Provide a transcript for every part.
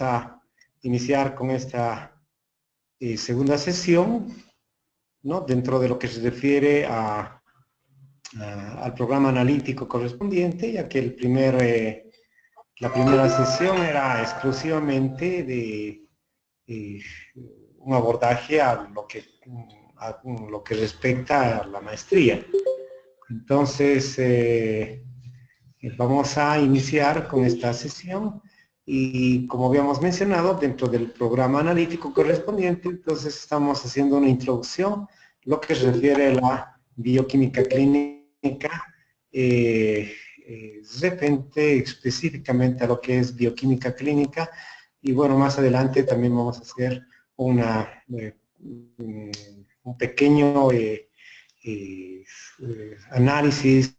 a iniciar con esta segunda sesión, ¿no? Dentro de lo que se refiere al programa analítico correspondiente, ya que la primera sesión era exclusivamente de un abordaje a lo que respecta a la maestría. Entonces, vamos a iniciar con esta sesión y, como habíamos mencionado, dentro del programa analítico correspondiente, entonces estamos haciendo una introducción, lo que se refiere a la bioquímica clínica, referente específicamente a lo que es bioquímica clínica, y bueno, más adelante también vamos a hacer un pequeño análisis,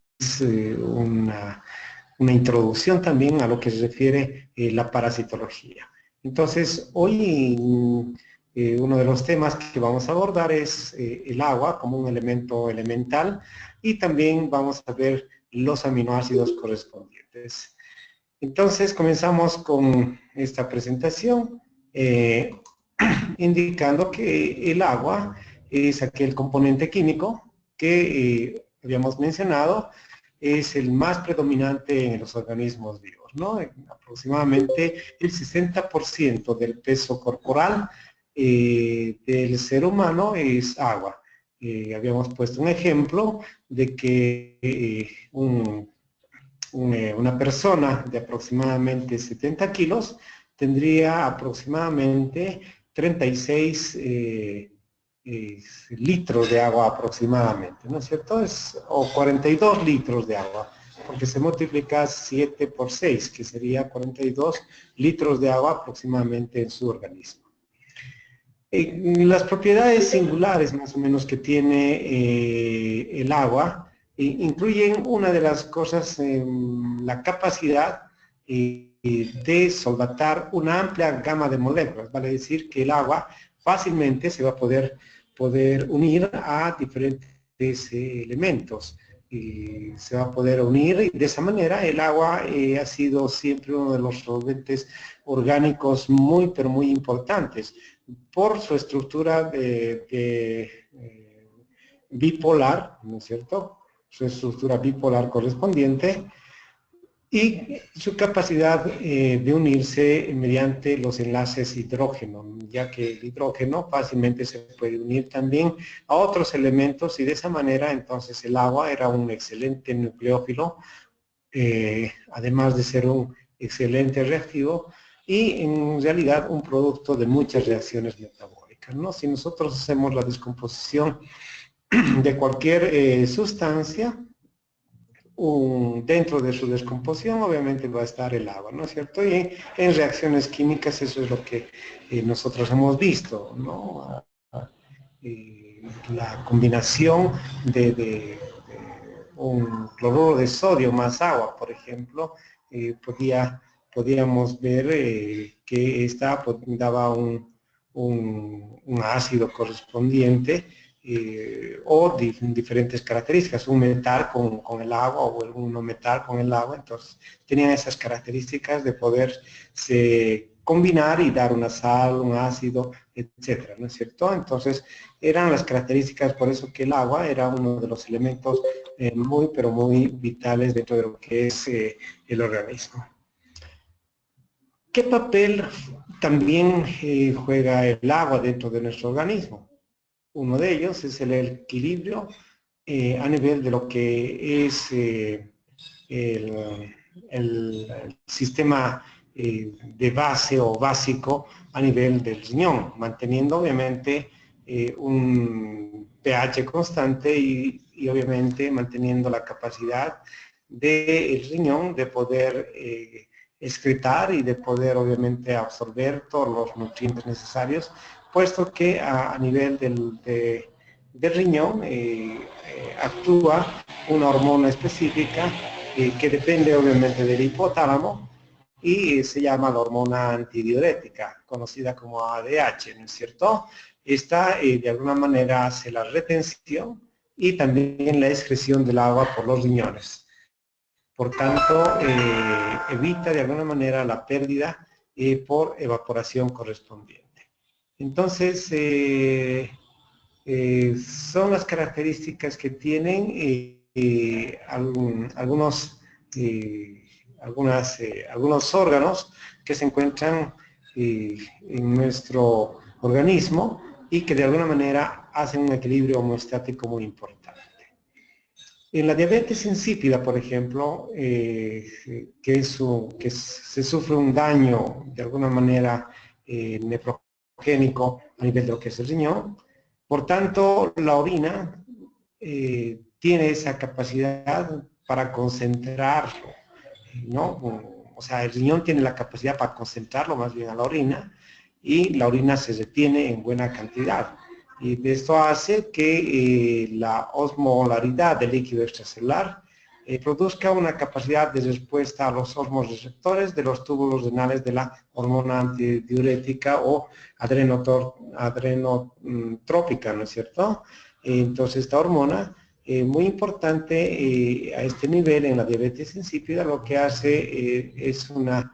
una introducción también a lo que se refiere la parasitología. Entonces, hoy uno de los temas que vamos a abordar es el agua como un elemento elemental, y también vamos a ver los aminoácidos correspondientes. Entonces, comenzamos con esta presentación indicando que el agua es aquel componente químico que habíamos mencionado, es el más predominante en los organismos vivos, ¿no? Aproximadamente el 60% del peso corporal del ser humano es agua. Habíamos puesto un ejemplo de que una persona de aproximadamente 70 kilos tendría aproximadamente 36 litros de agua aproximadamente, ¿no es cierto? O 42 litros de agua, porque se multiplica 7 por 6, que sería 42 litros de agua aproximadamente en su organismo. Las propiedades singulares más o menos que tiene el agua incluyen una de las cosas, la capacidad de solvatar una amplia gama de moléculas. Vale decir que el agua fácilmente se va a poder unir a diferentes elementos. Se va a poder unir, y de esa manera el agua ha sido siempre uno de los solventes orgánicos muy, pero muy importantes, por su estructura bipolar, ¿no es cierto? Su estructura bipolar correspondiente y su capacidad de unirse mediante los enlaces hidrógeno, ya que el hidrógeno fácilmente se puede unir también a otros elementos, y de esa manera entonces el agua era un excelente nucleófilo, además de ser un excelente reactivo y en realidad un producto de muchas reacciones metabólicas, ¿no? Si nosotros hacemos la descomposición de cualquier sustancia, dentro de su descomposición obviamente va a estar el agua, ¿no es cierto? Y en reacciones químicas eso es lo que nosotros hemos visto, ¿no? La combinación de un cloruro de sodio más agua, por ejemplo, podíamos ver que esta daba un ácido correspondiente, o diferentes características, un metal con el agua o un no metal con el agua. Entonces tenían esas características de poderse combinar y dar una sal, un ácido, etcétera, ¿no es cierto? Entonces eran las características, por eso que el agua era uno de los elementos muy, pero muy vitales dentro de lo que es el organismo. ¿Qué papel también juega el agua dentro de nuestro organismo? Uno de ellos es el equilibrio a nivel de lo que es el sistema de base o básico a nivel del riñón, manteniendo obviamente un pH constante y obviamente manteniendo la capacidad del riñón de poder excretar y de poder obviamente absorber todos los nutrientes necesarios, puesto que a nivel del riñón actúa una hormona específica que depende obviamente del hipotálamo y se llama la hormona antidiurética, conocida como ADH, ¿no es cierto? Esta de alguna manera hace la retención y también la excreción del agua por los riñones. Por tanto, evita de alguna manera la pérdida por evaporación correspondiente. Entonces, son las características que tienen algunos órganos que se encuentran en nuestro organismo y que de alguna manera hacen un equilibrio homeostático muy importante. En la diabetes insípida, por ejemplo, que se sufre un daño de alguna manera nefrogénico a nivel de lo que es el riñón, por tanto, la orina tiene esa capacidad para concentrarlo, ¿no? O sea, el riñón tiene la capacidad para concentrarlo más bien a la orina y la orina se retiene en buena cantidad. Y esto hace que la osmolaridad del líquido extracelular produzca una capacidad de respuesta a los osmoreceptores de los túbulos renales de la hormona antidiurética o adrenotrópica, ¿no es cierto? Entonces esta hormona, muy importante a este nivel en la diabetes insípida, lo que hace es una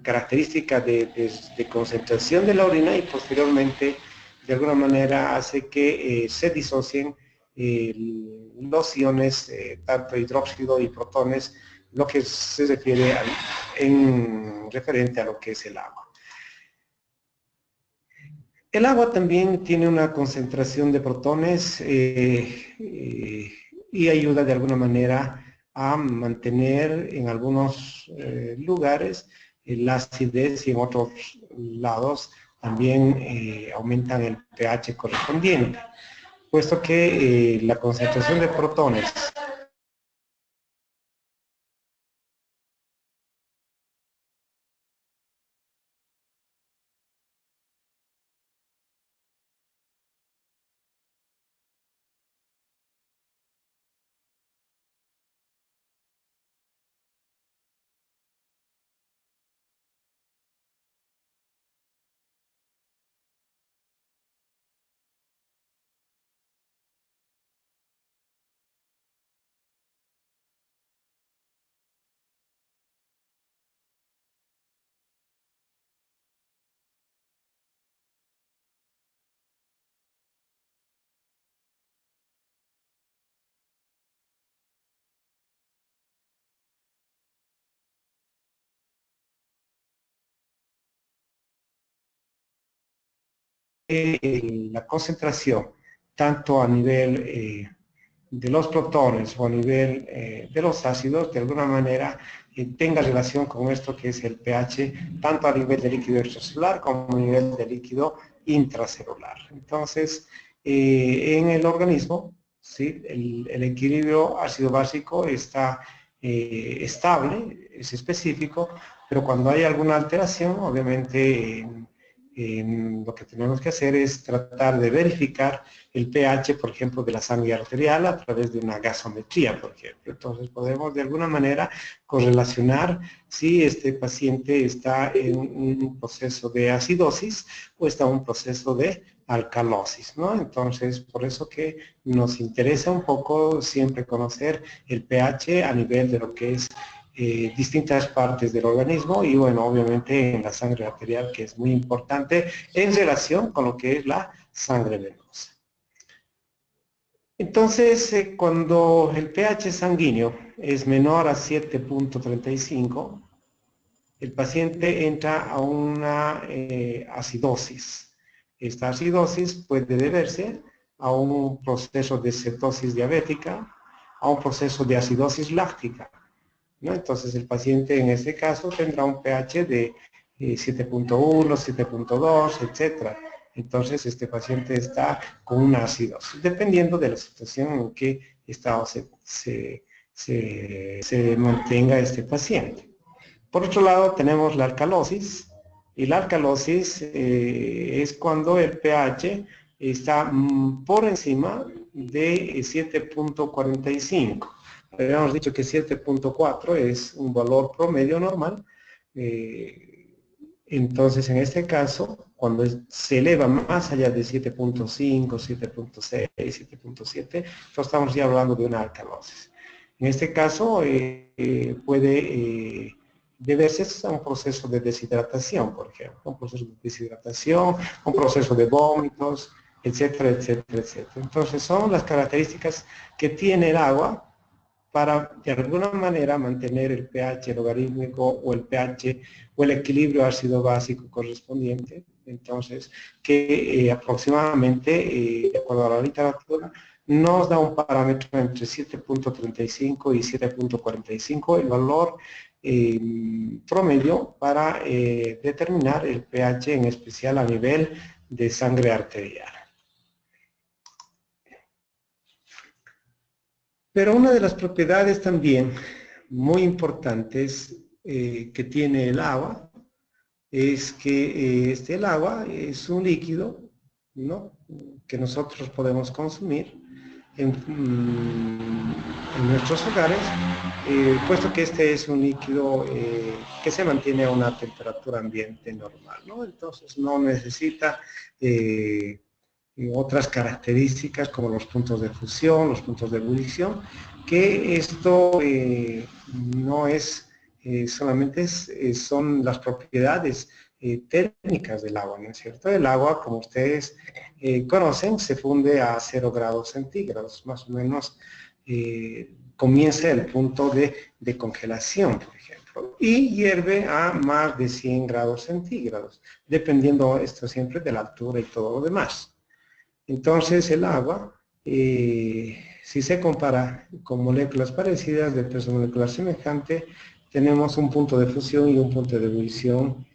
característica de concentración de la orina y posteriormente de alguna manera hace que se disocien los iones, tanto hidróxido y protones, lo que se refiere en referente a lo que es el agua. El agua también tiene una concentración de protones y ayuda de alguna manera a mantener en algunos lugares la acidez y en otros lados también aumentan el pH correspondiente, puesto que la concentración de protones la concentración, tanto a nivel de los protones o a nivel de los ácidos, de alguna manera tenga relación con esto que es el pH, tanto a nivel de líquido extracelular como a nivel de líquido intracelular. Entonces, en el organismo, ¿sí? el equilibrio ácido básico está estable, es específico, pero cuando hay alguna alteración, obviamente lo que tenemos que hacer es tratar de verificar el pH, por ejemplo, de la sangre arterial a través de una gasometría, por ejemplo. Entonces podemos de alguna manera correlacionar si este paciente está en un proceso de acidosis o está en un proceso de alcalosis, ¿no? Entonces, por eso que nos interesa un poco siempre conocer el pH a nivel de lo que es distintas partes del organismo y bueno, obviamente en la sangre arterial, que es muy importante en relación con lo que es la sangre venosa. Entonces, cuando el pH sanguíneo es menor a 7.35, el paciente entra a una acidosis. Esta acidosis puede deberse a un proceso de cetosis diabética, a un proceso de acidosis láctica, ¿no? Entonces el paciente en este caso tendrá un pH de 7.1, 7.2, etc. Entonces este paciente está con una acidosis, dependiendo de la situación en que estado se mantenga este paciente. Por otro lado tenemos la alcalosis, y la alcalosis es cuando el pH está por encima de 7.45. Habíamos dicho que 7.4 es un valor promedio normal. Entonces, en este caso, cuando se eleva más allá de 7.5, 7.6, 7.7, entonces estamos ya hablando de una alcalosis. En este caso, puede deberse a un proceso de deshidratación, por ejemplo, un proceso de deshidratación, un proceso de vómitos, etcétera, etcétera, etcétera. Entonces son las características que tiene el agua para de alguna manera mantener el pH logarítmico o el pH o el equilibrio ácido básico correspondiente. Entonces, que aproximadamente, de acuerdo a la literatura, nos da un parámetro entre 7.35 y 7.45, el valor promedio para determinar el pH, en especial a nivel de sangre arterial. Pero una de las propiedades también muy importantes que tiene el agua es que el agua es un líquido, ¿no?, que nosotros podemos consumir en nuestros hogares, puesto que este es un líquido que se mantiene a una temperatura ambiente normal, ¿no? Entonces no necesita otras características como los puntos de fusión, los puntos de ebullición, que esto no es solamente son las propiedades térmicas del agua, ¿no es cierto? El agua, como ustedes conocen, se funde a 0 grados centígrados, más o menos comienza el punto de congelación, por ejemplo, y hierve a más de 100 grados centígrados, dependiendo esto siempre de la altura y todo lo demás. Entonces el agua, si se compara con moléculas parecidas de peso molecular semejante, tenemos un punto de fusión y un punto de ebullición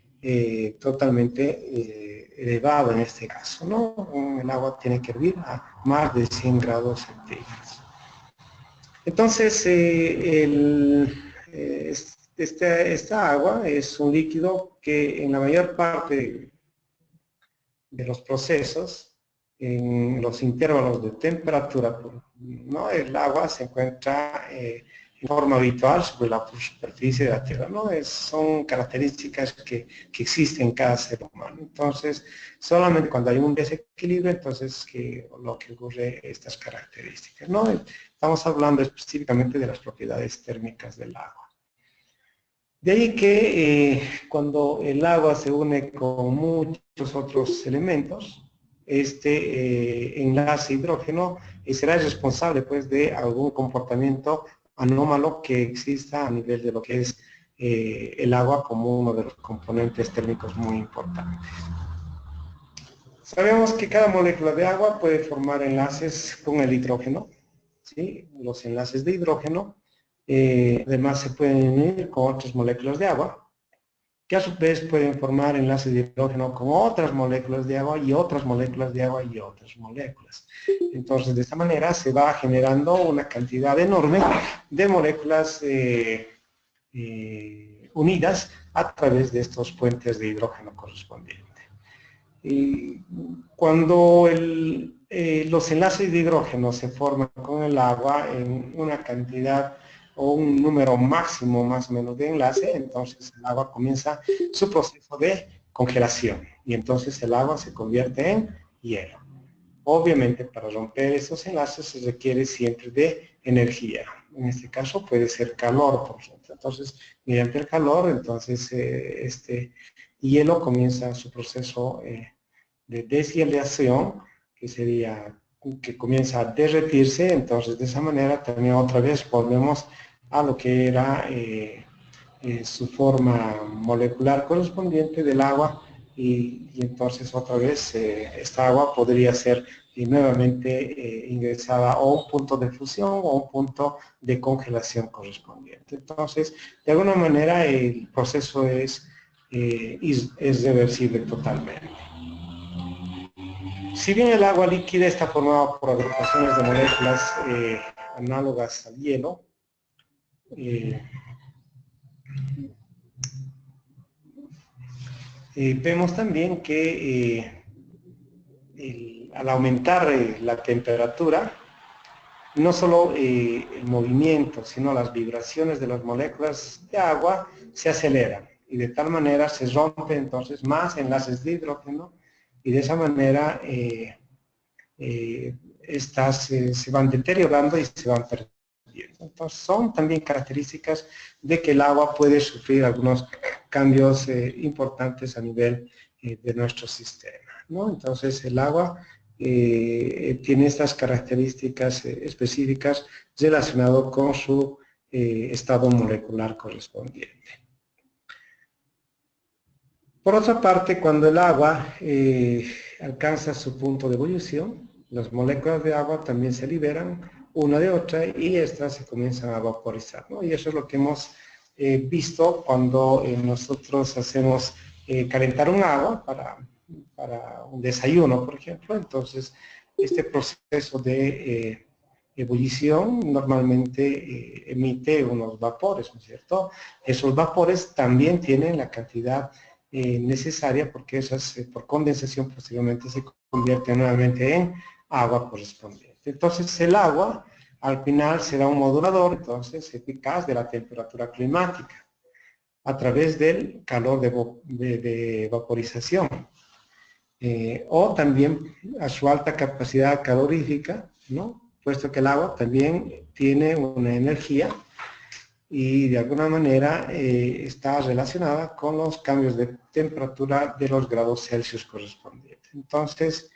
totalmente elevado en este caso, ¿no? El agua tiene que hervir a más de 100 grados centígrados. Entonces, esta agua es un líquido que en la mayor parte de los procesos, en los intervalos de temperatura, ¿no?, el agua se encuentra en forma habitual sobre la superficie de la Tierra, ¿no? Son características que existen en cada ser humano. Entonces, solamente cuando hay un desequilibrio, entonces lo que ocurre estas características, ¿no? Estamos hablando específicamente de las propiedades térmicas del agua. De ahí que cuando el agua se une con muchos otros elementos, este enlace hidrógeno será responsable, pues, de algún comportamiento anómalo que exista a nivel de lo que es el agua como uno de los componentes térmicos muy importantes. Sabemos que cada molécula de agua puede formar enlaces con el hidrógeno, ¿sí? Los enlaces de hidrógeno además se pueden unir con otras moléculas de agua, que a su vez pueden formar enlaces de hidrógeno con otras moléculas de agua y otras moléculas de agua y otras moléculas. Entonces, de esta manera se va generando una cantidad enorme de moléculas unidas a través de estos puentes de hidrógeno correspondientes. Y cuando los enlaces de hidrógeno se forman con el agua en una cantidad o un número máximo más o menos de enlace, entonces el agua comienza su proceso de congelación y entonces el agua se convierte en hielo. Obviamente para romper esos enlaces se requiere siempre de energía. En este caso puede ser calor, por ejemplo. Entonces, mediante el calor, entonces este hielo comienza su proceso de deshielación, que comienza a derretirse. Entonces, de esa manera también otra vez volvemos a lo que era su forma molecular correspondiente del agua y entonces otra vez esta agua podría ser nuevamente ingresada a un punto de fusión o un punto de congelación correspondiente. Entonces, de alguna manera el proceso es reversible totalmente. Si bien el agua líquida está formada por agrupaciones de moléculas análogas al hielo, vemos también que al aumentar la temperatura, no solo el movimiento, sino las vibraciones de las moléculas de agua se aceleran y de tal manera se rompen entonces más enlaces de hidrógeno y de esa manera estas se van deteriorando y se van perdiendo. correspondiente. Entonces, son también características de que el agua puede sufrir algunos cambios importantes a nivel de nuestro sistema, ¿no? Entonces, el agua tiene estas características específicas relacionadas con su estado molecular correspondiente. Por otra parte, cuando el agua alcanza su punto de ebullición, las moléculas de agua también se liberan una de otra y estas se comienzan a vaporizar, ¿no? Y eso es lo que hemos visto cuando nosotros hacemos calentar un agua para un desayuno, por ejemplo. Entonces, este proceso de ebullición normalmente emite unos vapores, ¿no es cierto? Esos vapores también tienen la cantidad necesaria porque esas por condensación posteriormente se convierten nuevamente en agua correspondiente. Entonces el agua al final será un modulador entonces eficaz de la temperatura climática a través del calor de vaporización o también a su alta capacidad calorífica, ¿no? Puesto que el agua también tiene una energía y de alguna manera está relacionada con los cambios de temperatura de los grados Celsius correspondientes. Entonces,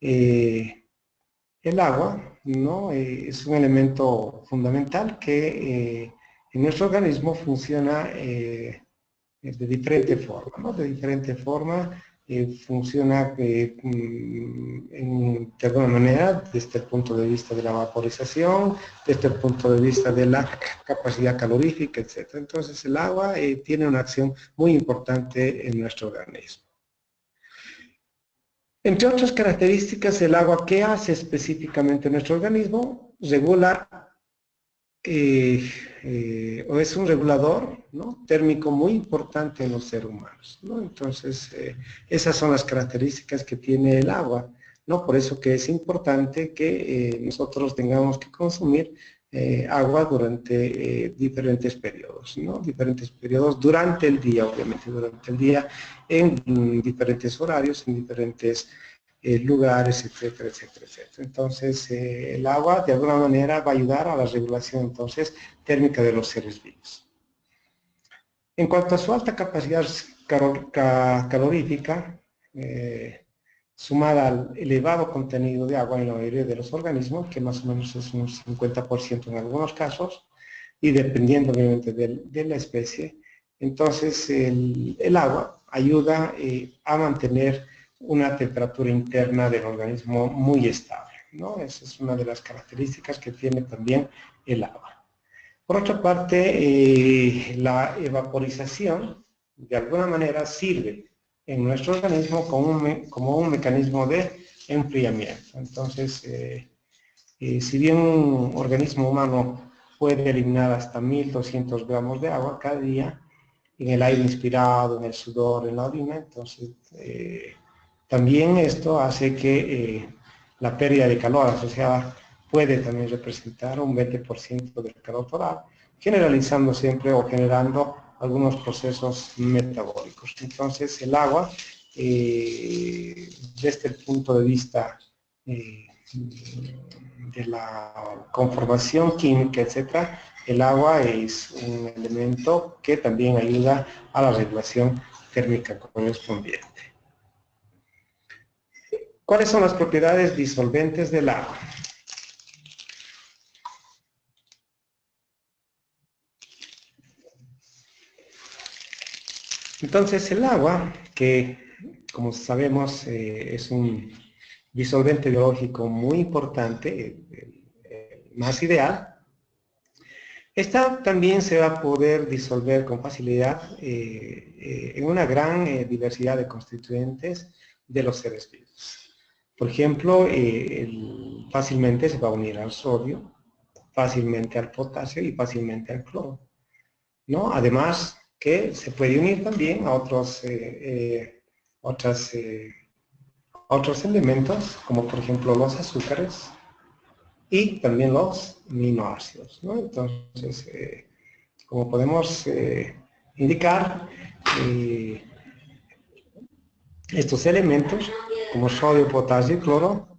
el agua, ¿no? Es un elemento fundamental que en nuestro organismo funciona de diferente forma, ¿no? De diferente forma funciona de alguna manera desde el punto de vista de la vaporización, desde el punto de vista de la capacidad calorífica, etc. Entonces el agua tiene una acción muy importante en nuestro organismo. Entre otras características, el agua, ¿qué hace específicamente en nuestro organismo? Regula o es un regulador, ¿no? Térmico muy importante en los seres humanos, ¿no? Entonces, esas son las características que tiene el agua, ¿no? Por eso que es importante que nosotros tengamos que consumir agua durante diferentes periodos, ¿no? Diferentes periodos durante el día, obviamente durante el día, en diferentes horarios, en diferentes lugares, etcétera, etcétera, etcétera. Entonces, el agua de alguna manera va a ayudar a la regulación entonces térmica de los seres vivos. En cuanto a su alta capacidad calorífica, sumada al elevado contenido de agua en la mayoría de los organismos, que más o menos es un 50% en algunos casos, y dependiendo obviamente de la especie, entonces el agua ayuda a mantener una temperatura interna del organismo muy estable, ¿no? Esa es una de las características que tiene también el agua. Por otra parte, la evaporización de alguna manera sirve en nuestro organismo como un mecanismo de enfriamiento. Entonces, si bien un organismo humano puede eliminar hasta 1200 gramos de agua cada día, en el aire inspirado, en el sudor, en la orina, entonces también esto hace que la pérdida de calor asociada puede también representar un 20% del calor total, generalizando siempre o generando algunos procesos metabólicos. Entonces el agua, desde el punto de vista de la conformación química, etcétera, el agua es un elemento que también ayuda a la regulación térmica correspondiente. ¿Cuáles son las propiedades disolventes del agua? Entonces el agua, que como sabemos es un disolvente biológico muy importante, más ideal, esta también se va a poder disolver con facilidad en una gran diversidad de constituyentes de los seres vivos. Por ejemplo, fácilmente se va a unir al sodio, fácilmente al potasio y fácilmente al cloro, ¿no? Además que se puede unir también a otros elementos, como por ejemplo los azúcares y también los aminoácidos, ¿no? Entonces, como podemos indicar, estos elementos, como sodio, potasio y cloro,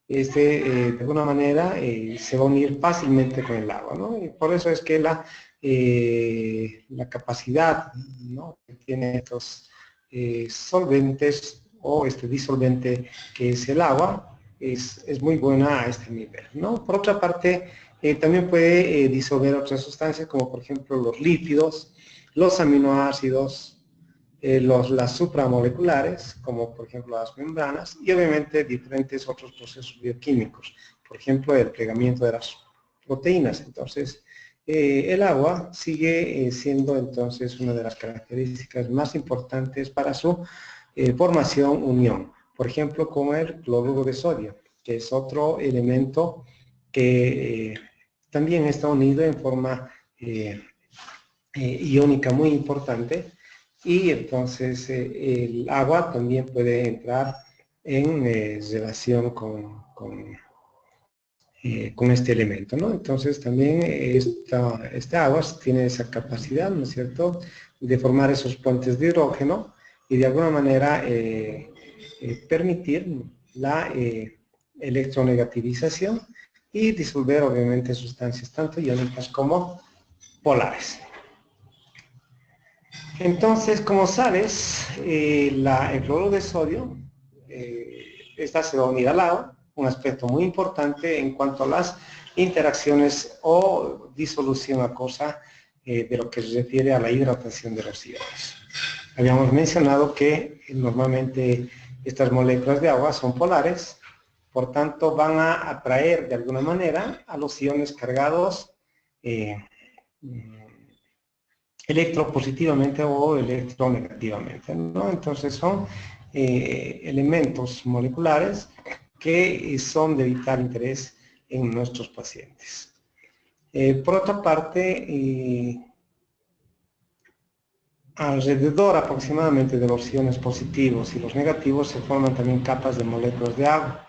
de alguna manera se va a unir fácilmente con el agua, ¿no? Y por eso es que la capacidad, ¿no?, que tiene estos solventes o este disolvente que es el agua es muy buena a este nivel, ¿no? Por otra parte, también puede disolver otras sustancias como por ejemplo los lípidos, los aminoácidos, las supramoleculares, como por ejemplo las membranas, y obviamente diferentes otros procesos bioquímicos, por ejemplo el plegamiento de las proteínas. Entonces, el agua sigue siendo entonces una de las características más importantes para su formación unión. Por ejemplo, como el cloruro de sodio, que es otro elemento que también está unido en forma iónica muy importante, y entonces el agua también puede entrar en relación con este elemento, ¿no? Entonces también esta agua tiene esa capacidad, ¿no es cierto?, de formar esos puentes de hidrógeno y de alguna manera permitir la electronegativización y disolver obviamente sustancias tanto iónicas como polares. Entonces, como sabes, el cloruro de sodio, esta se va a unir al agua, un aspecto muy importante en cuanto a las interacciones o disolución acuosa de lo que se refiere a la hidratación de los iones. Habíamos mencionado que normalmente estas moléculas de agua son polares, por tanto van a atraer de alguna manera a los iones cargados electropositivamente o electronegativamente, ¿no? Entonces son elementos moleculares que son de vital interés en nuestros pacientes. Por otra parte, alrededor aproximadamente de los iones positivos y los negativos se forman también capas de moléculas de agua.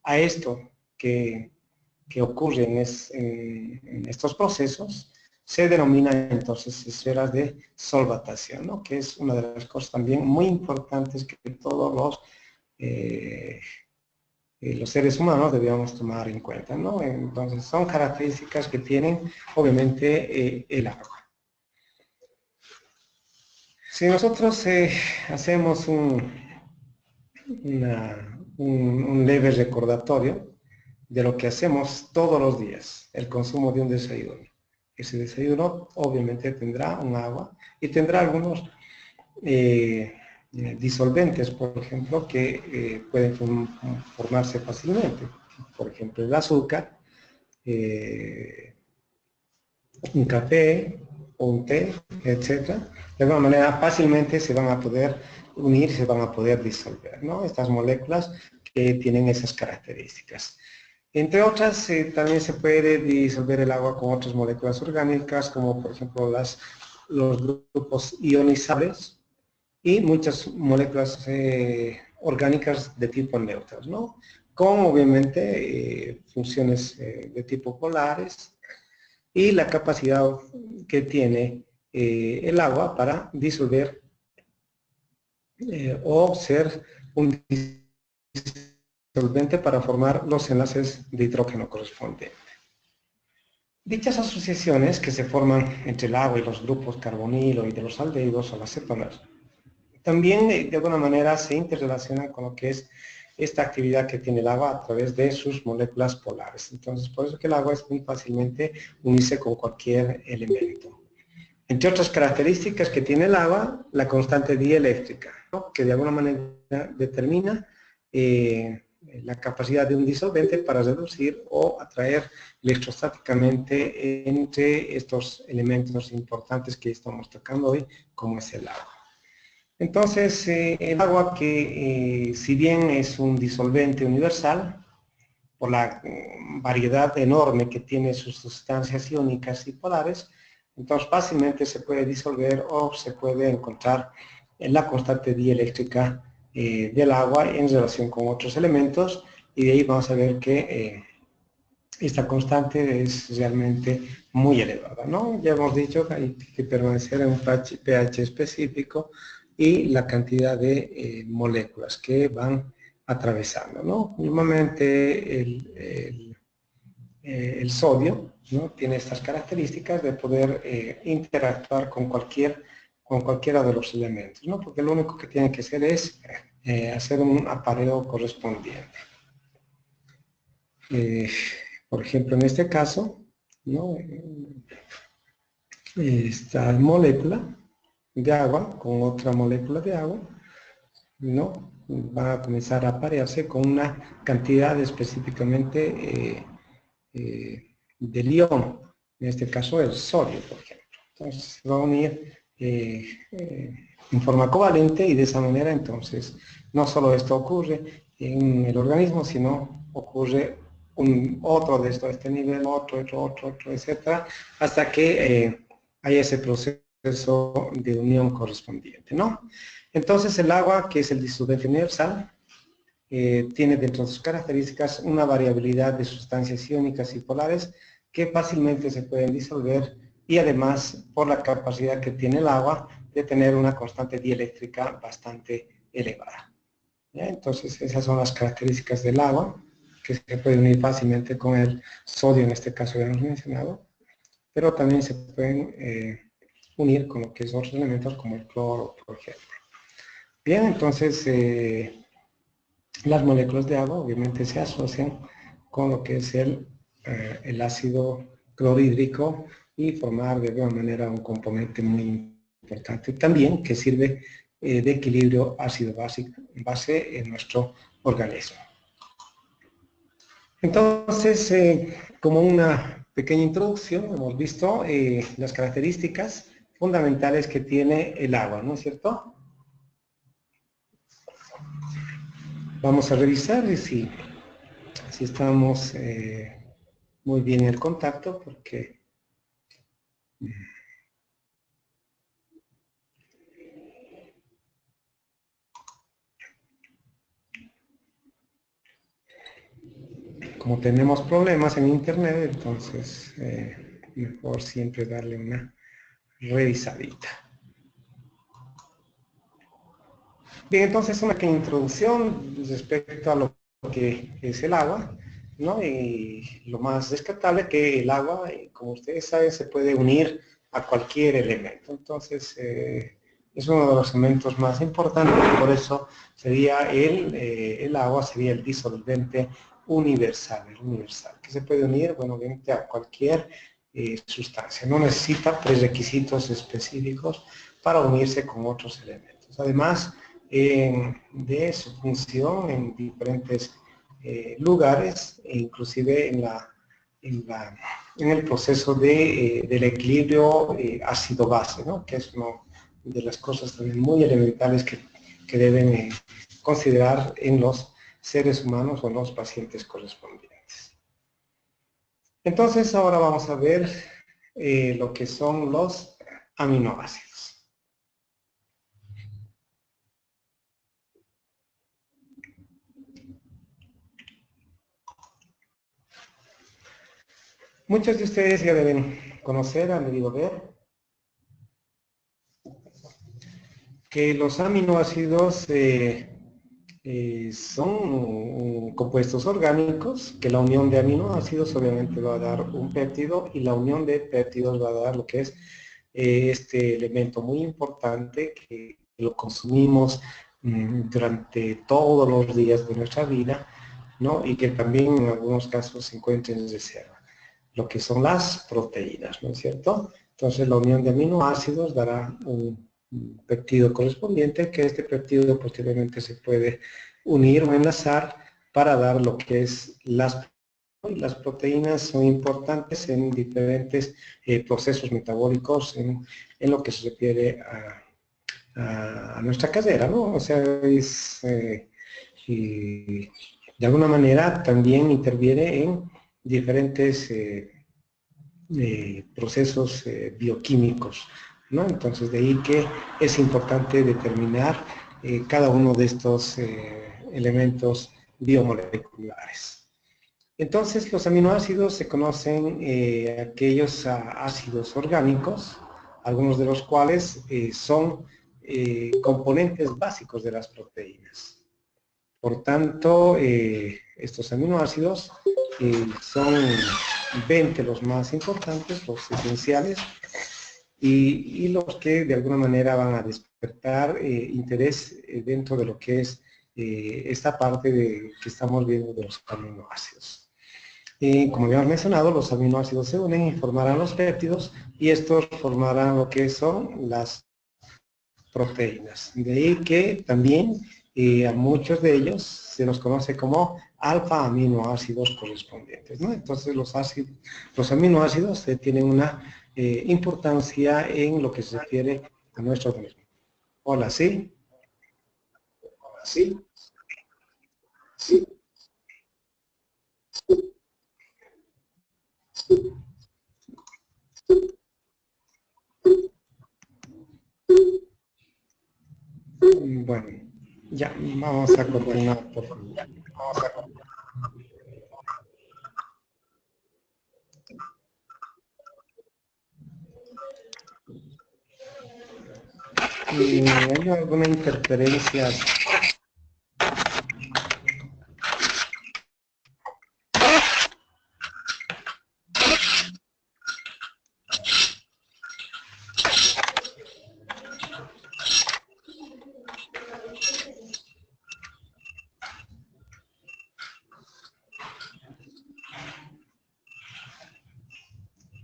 A esto que ocurre en estos procesos se denomina entonces esferas de solvatación, ¿no?, que es una de las cosas también muy importantes que todos los seres humanos debemos tomar en cuenta, ¿no? Entonces son características que tienen obviamente el agua. Si nosotros hacemos un leve recordatorio de lo que hacemos todos los días, el consumo de un desayuno. Ese desayuno obviamente tendrá un agua y tendrá algunos disolventes, por ejemplo, que pueden formarse fácilmente. Por ejemplo, el azúcar, un café o un té, etc. De alguna manera fácilmente se van a poder unir, se van a poder disolver, ¿no?, estas moléculas que tienen esas características. Entre otras, también se puede disolver el agua con otras moléculas orgánicas, como por ejemplo los grupos ionizables y muchas moléculas orgánicas de tipo neutras, ¿no?, con obviamente funciones de tipo polares y la capacidad que tiene el agua para disolver o ser un disolvente para formar los enlaces de hidrógeno correspondientes. Dichas asociaciones que se forman entre el agua y los grupos carbonilo y de los aldehídos o las cetonas también de alguna manera se interrelacionan con lo que es esta actividad que tiene el agua a través de sus moléculas polares. Entonces, por eso que el agua es muy fácilmente unirse con cualquier elemento. Entre otras características que tiene el agua, la constante dieléctrica, ¿no?, que de alguna manera determina la capacidad de un disolvente para reducir o atraer electrostáticamente entre estos elementos importantes que estamos tocando hoy, como es el agua. Entonces, el agua que si bien es un disolvente universal, por la variedad enorme que tiene sus sustancias iónicas y polares, entonces fácilmente se puede disolver o se puede encontrar en la constante dieléctrica del agua en relación con otros elementos, y de ahí vamos a ver que esta constante es realmente muy elevada, ¿no? Ya hemos dicho que hay que permanecer en un pH específico y la cantidad de moléculas que van atravesando, ¿no? Normalmente el sodio, ¿no?, tiene estas características de poder interactuar con cualquiera de los elementos, ¿no? Porque lo único que tiene que hacer es hacer un apareo correspondiente. Por ejemplo, en este caso, ¿no?, esta molécula de agua con otra molécula de agua, ¿no?, va a comenzar a aparearse con una cantidad específicamente del ion, en este caso el sodio, por ejemplo. Entonces se va a unir en forma covalente, y de esa manera entonces no solo esto ocurre en el organismo, sino ocurre otro de esto a este nivel, otro, etcétera, hasta que haya ese proceso de unión correspondiente, ¿no? Entonces el agua, que es el disolvente universal, tiene dentro de sus características una variabilidad de sustancias iónicas y polares que fácilmente se pueden disolver, y además por la capacidad que tiene el agua de tener una constante dieléctrica bastante elevada. ¿Ya? Entonces esas son las características del agua, que se puede unir fácilmente con el sodio, en este caso ya hemos mencionado, pero también se pueden unir con lo que son otros elementos como el cloro, por ejemplo. Bien, entonces las moléculas de agua obviamente se asocian con lo que es el ácido clorhídrico, y formar de alguna manera un componente muy importante también que sirve de equilibrio ácido-base en nuestro organismo. Entonces, como una pequeña introducción, hemos visto las características fundamentales que tiene el agua, ¿no es cierto? Vamos a revisar si estamos muy bien en el contacto, porque como tenemos problemas en internet, entonces mejor siempre darle una revisadita. Bien, entonces una pequeña introducción respecto a lo que es el agua, ¿no? Y lo más rescatable, que el agua, como ustedes saben, se puede unir a cualquier elemento. Entonces es uno de los elementos más importantes, por eso sería el agua sería el disolvente universal, que se puede unir, bueno, obviamente a cualquier sustancia. No necesita prerequisitos específicos para unirse con otros elementos. Además de su función en diferentes lugares, inclusive en el proceso del equilibrio ácido-base, ¿no?, que es una de las cosas también muy elementales que deben considerar en los seres humanos o en los pacientes correspondientes. Entonces ahora vamos a ver lo que son los aminoácidos. Muchos de ustedes ya deben conocer, han debido ver, que los aminoácidos son compuestos orgánicos, que la unión de aminoácidos obviamente va a dar un péptido, y la unión de péptidos va a dar lo que es este elemento muy importante que lo consumimos durante todos los días de nuestra vida, ¿no?, y que también en algunos casos se encuentra en reserva, lo que son las proteínas, ¿no es cierto? Entonces la unión de aminoácidos dará un péptido correspondiente, que este péptido posteriormente se puede unir o enlazar para dar lo que es las proteínas. Son importantes en diferentes procesos metabólicos en lo que se refiere a nuestra carrera, ¿no? O sea, de alguna manera también interviene en diferentes procesos bioquímicos, ¿no? Entonces de ahí que es importante determinar cada uno de estos elementos biomoleculares. Entonces los aminoácidos se conocen aquellos ácidos orgánicos, algunos de los cuales son componentes básicos de las proteínas. Por tanto, estos aminoácidos son 20 los más importantes, los esenciales, y los que de alguna manera van a despertar interés dentro de lo que es esta parte que estamos viendo de los aminoácidos. Como ya hemos mencionado, los aminoácidos se unen y formarán los péptidos, y estos formarán lo que son las proteínas. De ahí que también a muchos de ellos se los conoce como alfa aminoácidos correspondientes, ¿no? Entonces los aminoácidos tienen una importancia en lo que se refiere a nuestro organismo. Hola, ¿sí? Sí, sí. Bueno, ya vamos a continuar, por favor. ¿Hay alguna interferencia?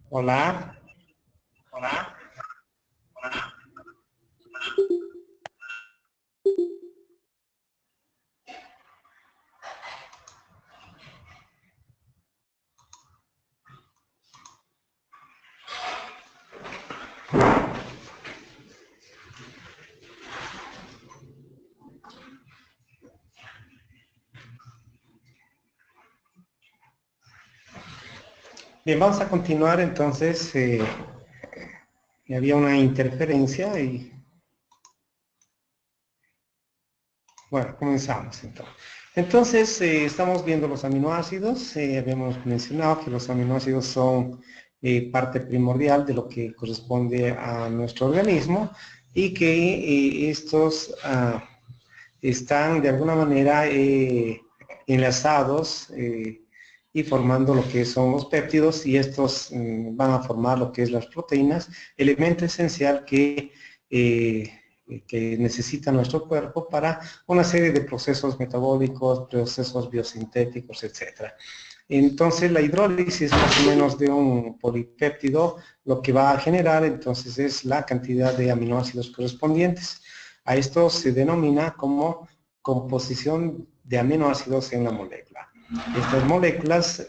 Hola. Hola. Bien, vamos a continuar entonces. Había una interferencia y bueno, comenzamos entonces. Entonces, estamos viendo los aminoácidos. Habíamos mencionado que los aminoácidos son parte primordial de lo que corresponde a nuestro organismo, y que estos están de alguna manera enlazados y formando lo que son los péptidos, y estos van a formar lo que es las proteínas, elemento esencial que necesita nuestro cuerpo para una serie de procesos metabólicos, procesos biosintéticos, etc. Entonces la hidrólisis más o menos de un polipéptido lo que va a generar entonces es la cantidad de aminoácidos correspondientes. A esto se denomina como composición de aminoácidos en la molécula. Estas moléculas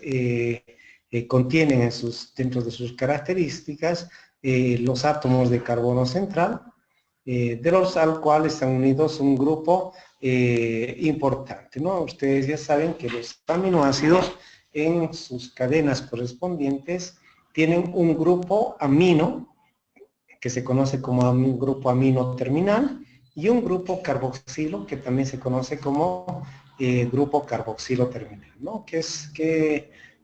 contienen dentro de sus características los átomos de carbono central, de los al cual están unidos un grupo importante, ¿no? Ustedes ya saben que los aminoácidos en sus cadenas correspondientes tienen un grupo amino que se conoce como un grupo amino terminal, y un grupo carboxilo que también se conoce como grupo carboxilo terminal, ¿no? Que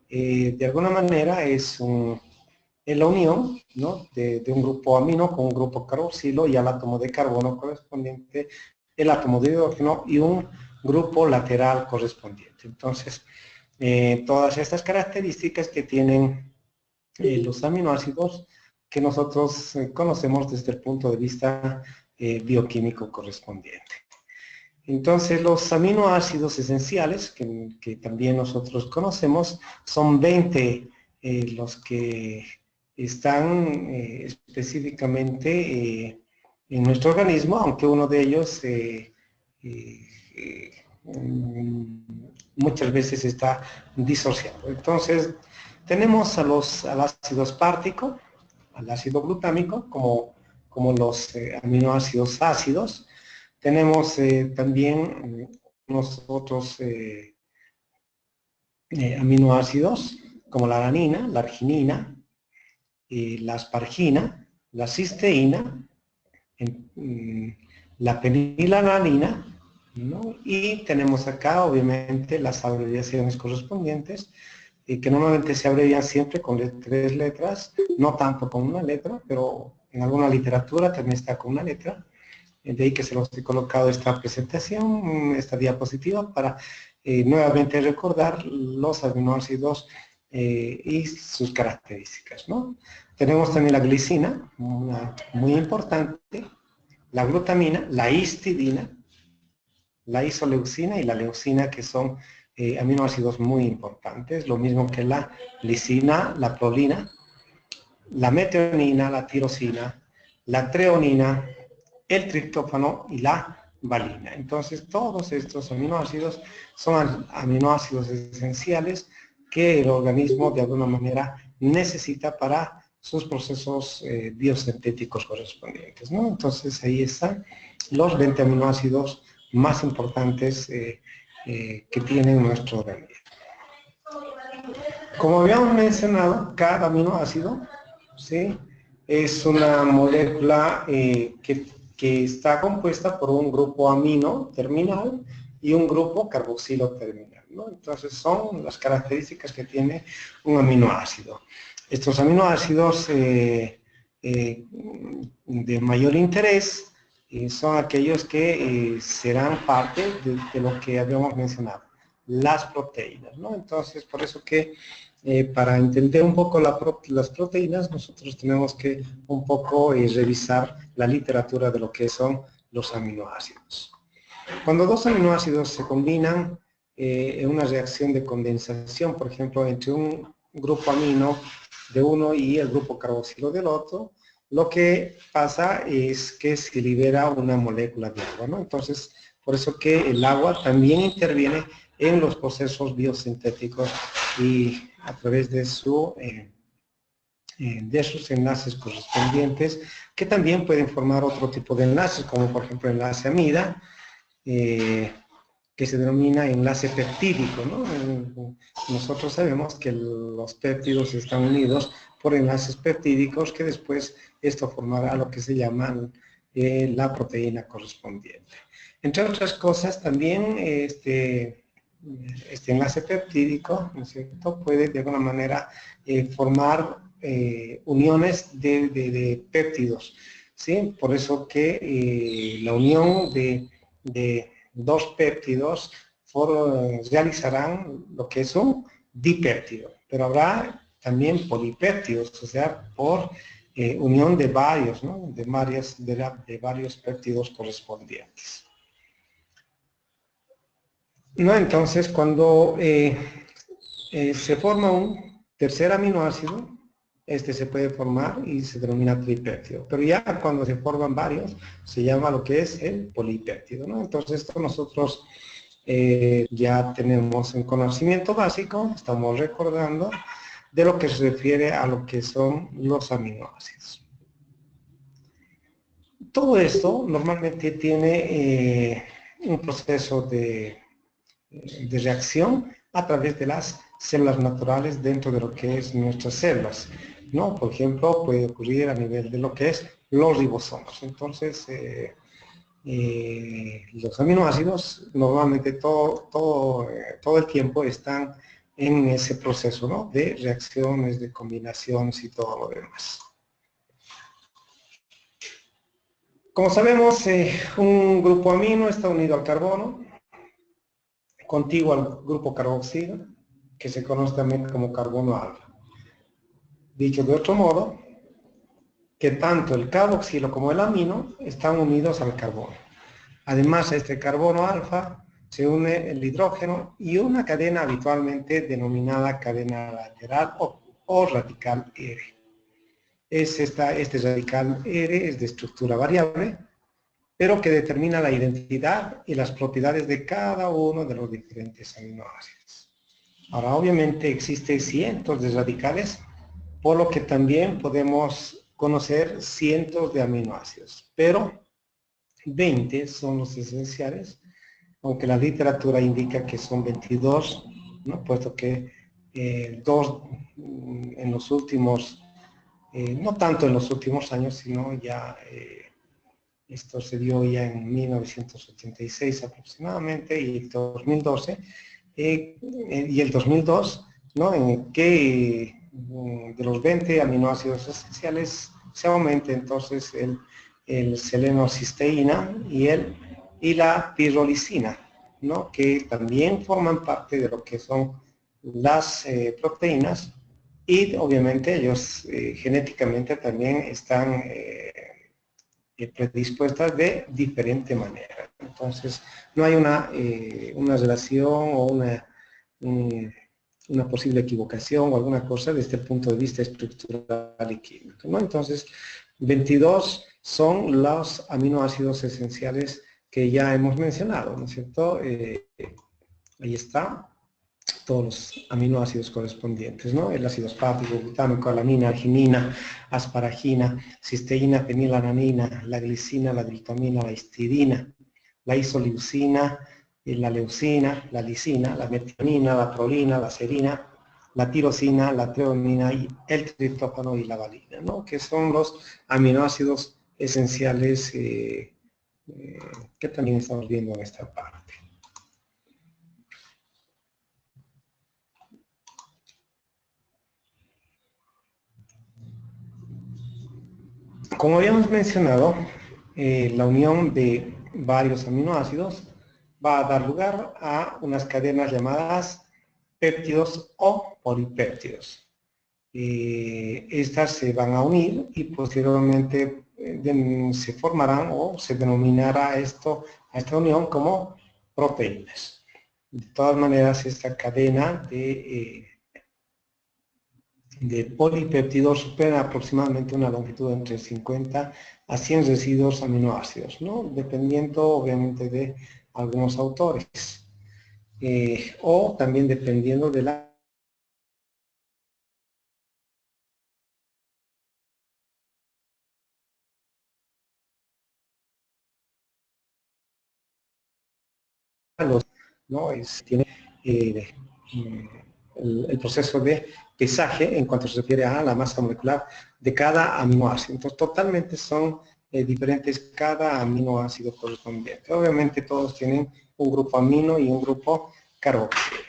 de alguna manera es la unión, ¿no? de un grupo amino con un grupo carboxilo, y al átomo de carbono correspondiente el átomo de hidrógeno y un grupo lateral correspondiente. Entonces, todas estas características que tienen los aminoácidos que nosotros conocemos desde el punto de vista bioquímico correspondiente. Entonces, los aminoácidos esenciales, que también nosotros conocemos, son 20 los que están específicamente en nuestro organismo, aunque uno de ellos muchas veces está disociado. Entonces, tenemos al ácido aspartico, al ácido glutámico, como los aminoácidos ácidos. Tenemos también unos otros aminoácidos, como la alanina, la arginina, la aspargina, la cisteína, la fenilalanina, ¿no? Y tenemos acá, obviamente, las abreviaciones correspondientes, que normalmente se abrevian siempre con 3 letras, no tanto con una letra, pero en alguna literatura también está con una letra. De ahí que se los he colocado esta presentación, esta diapositiva, para nuevamente recordar los aminoácidos y sus características, ¿no? Tenemos también la glicina, una muy importante, la glutamina, la histidina, la isoleucina y la leucina, que son aminoácidos muy importantes, lo mismo que la lisina, la prolina, la metionina, la tirosina, la treonina, el triptófano y la valina. Entonces, todos estos aminoácidos son aminoácidos esenciales que el organismo de alguna manera necesita para sus procesos biosintéticos correspondientes, ¿no? Entonces, ahí están los 20 aminoácidos más importantes que tiene nuestro organismo. Como habíamos mencionado, cada aminoácido, ¿sí?, es una molécula que está compuesta por un grupo amino terminal y un grupo carboxilo terminal, ¿no? Entonces son las características que tiene un aminoácido. Estos aminoácidos de mayor interés son aquellos que serán parte de lo que habíamos mencionado, las proteínas, ¿no? Entonces, por eso que para entender un poco las proteínas, nosotros tenemos que un poco revisar la literatura de lo que son los aminoácidos. Cuando dos aminoácidos se combinan en una reacción de condensación, por ejemplo, entre un grupo amino de uno y el grupo carboxilo del otro, lo que pasa es que se libera una molécula de agua, ¿no? Entonces, por eso que el agua también interviene en los procesos biosintéticos y a través de sus enlaces correspondientes, que también pueden formar otro tipo de enlaces, como por ejemplo el enlace amida, que se denomina enlace peptídico, ¿no? Nosotros sabemos que los péptidos están unidos por enlaces peptídicos, que después esto formará lo que se llama la proteína correspondiente. Entre otras cosas, también este enlace peptídico, ¿no es cierto?, puede de alguna manera formar uniones de péptidos, ¿sí? Por eso que la unión de dos péptidos realizarán lo que es un dipéptido, pero habrá también polipéptidos, o sea, por unión de varios, ¿no?, de varios péptidos correspondientes. No, entonces, cuando se forma un tercer aminoácido, este se puede formar y se denomina tripéptido. Pero ya cuando se forman varios, se llama lo que es el polipéptido, ¿no? Entonces, esto nosotros ya tenemos un conocimiento básico, estamos recordando de lo que se refiere a lo que son los aminoácidos. Todo esto normalmente tiene un proceso de reacción a través de las células naturales dentro de lo que es nuestras células, ¿no? Por ejemplo, puede ocurrir a nivel de lo que es los ribosomas. Entonces, los aminoácidos normalmente todo el tiempo están en ese proceso, ¿no?, de reacciones, de combinaciones y todo lo demás. Como sabemos, un grupo amino está unido al carbono, contiguo al grupo carboxilo, que se conoce también como carbono alfa. Dicho de otro modo, que tanto el carboxilo como el amino están unidos al carbono. Además, a este carbono alfa se une el hidrógeno y una cadena habitualmente denominada cadena lateral o radical R. Este radical R es de estructura variable, pero que determina la identidad y las propiedades de cada uno de los diferentes aminoácidos. Ahora, obviamente existen cientos de radicales, por lo que también podemos conocer cientos de aminoácidos, pero 20 son los esenciales, aunque la literatura indica que son 22, ¿no?, puesto que dos en los últimos, no tanto en los últimos años, sino ya esto se dio ya en 1986 aproximadamente y el 2012 y el 2002, ¿no?, en que de los 20 aminoácidos esenciales se aumenta entonces el selenocisteína y la pirolicina, ¿no? Que también forman parte de lo que son las proteínas, y obviamente ellos genéticamente también están predispuestas de diferente manera. Entonces, no hay una relación o una posible equivocación o alguna cosa desde el punto de vista estructural y químico, ¿no? Entonces, 22 son los aminoácidos esenciales que ya hemos mencionado, ¿no es cierto? Ahí está, todos los aminoácidos correspondientes, ¿no? El ácido aspartico, glutámico, alanina, arginina, asparagina, cisteína, fenilalanina, la glicina, la glutaminas, la histidina, la isoleucina, la leucina, la lisina, la metionina, la prolina, la serina, la tirosina, la treonina, y el triptófano y la valina, ¿no? Que son los aminoácidos esenciales que también estamos viendo en esta parte. Como habíamos mencionado, la unión de varios aminoácidos va a dar lugar a unas cadenas llamadas péptidos o polipéptidos. Estas se van a unir y posteriormente se formarán o se denominará a esta unión como proteínas. De todas maneras, esta cadena de polipéptidos supera aproximadamente una longitud de entre 50 a 100 residuos aminoácidos, ¿no? Dependiendo obviamente de algunos autores, o también dependiendo de la ¿no? Tiene el proceso de pesaje en cuanto se refiere a la masa molecular de cada aminoácido. Entonces, totalmente son diferentes cada aminoácido correspondiente. Obviamente, todos tienen un grupo amino y un grupo carboxilo.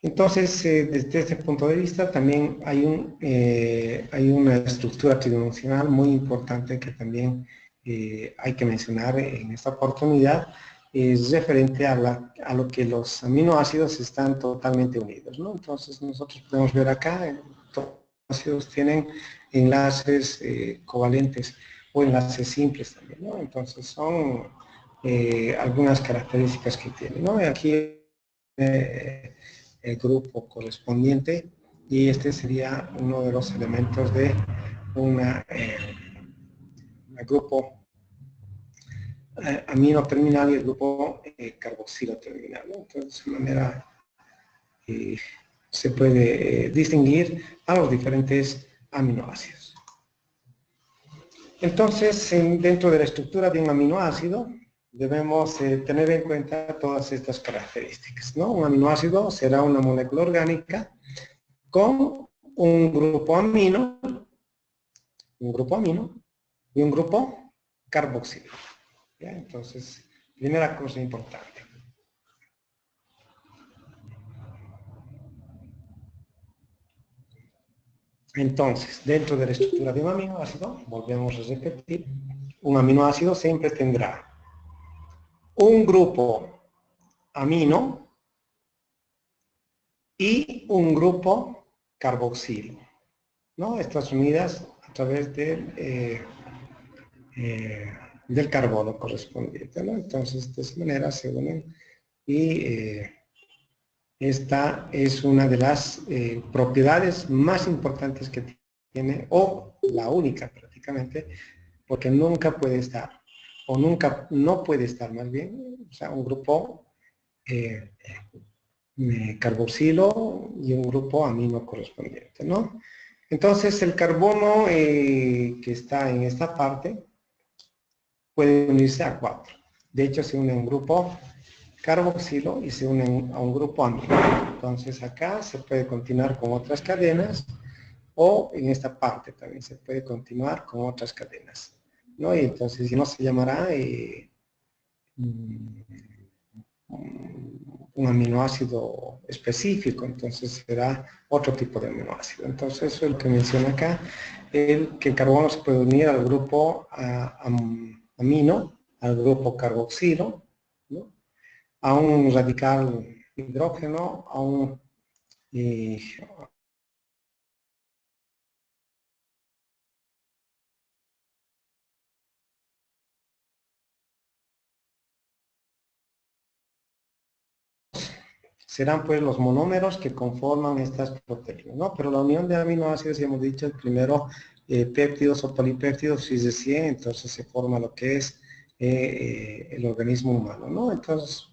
Entonces, desde este punto de vista, también hay una estructura tridimensional muy importante que también hay que mencionar en esta oportunidad. Es referente a lo que los aminoácidos están totalmente unidos, ¿no? Entonces, nosotros podemos ver acá, los aminoácidos tienen enlaces covalentes o enlaces simples también, ¿no? Entonces, son algunas características que tienen, ¿no? Aquí el grupo correspondiente, y este sería uno de los elementos de un grupo amino terminal y el grupo carboxilo terminal, ¿no? Entonces, de esa manera se puede distinguir a los diferentes aminoácidos. Entonces, dentro de la estructura de un aminoácido, debemos tener en cuenta todas estas características, ¿no? Un aminoácido será una molécula orgánica con un grupo amino y un grupo carboxilo. ¿Ya? Entonces, primera cosa importante. Entonces, dentro de la estructura de un aminoácido, volvemos a repetir, un aminoácido siempre tendrá un grupo amino y un grupo carboxilo, ¿no? Estas unidas a través del carbono correspondiente, ¿no? Entonces, de esa manera se unen y esta es una de las propiedades más importantes que tiene, o la única prácticamente, porque nunca puede estar, o nunca no puede estar más bien, o sea, un grupo carboxilo y un grupo amino correspondiente, ¿no? Entonces el carbono que está en esta parte puede unirse a 4. De hecho, se une a un grupo carboxilo y se unen a un grupo amino. Entonces acá se puede continuar con otras cadenas, o en esta parte también se puede continuar con otras cadenas, ¿no? Y entonces no se llamará un aminoácido específico, entonces será otro tipo de aminoácido. Entonces eso es lo que menciona acá. que el carbono se puede unir al grupo amino, al grupo carboxilo, ¿no? A un radical hidrógeno, a un serán pues los monómeros que conforman estas proteínas, ¿no? Pero la unión de aminoácidos, ya hemos dicho, primero péptidos o polipéptidos, si es de 100, entonces se forma lo que es el organismo humano, ¿no? Entonces,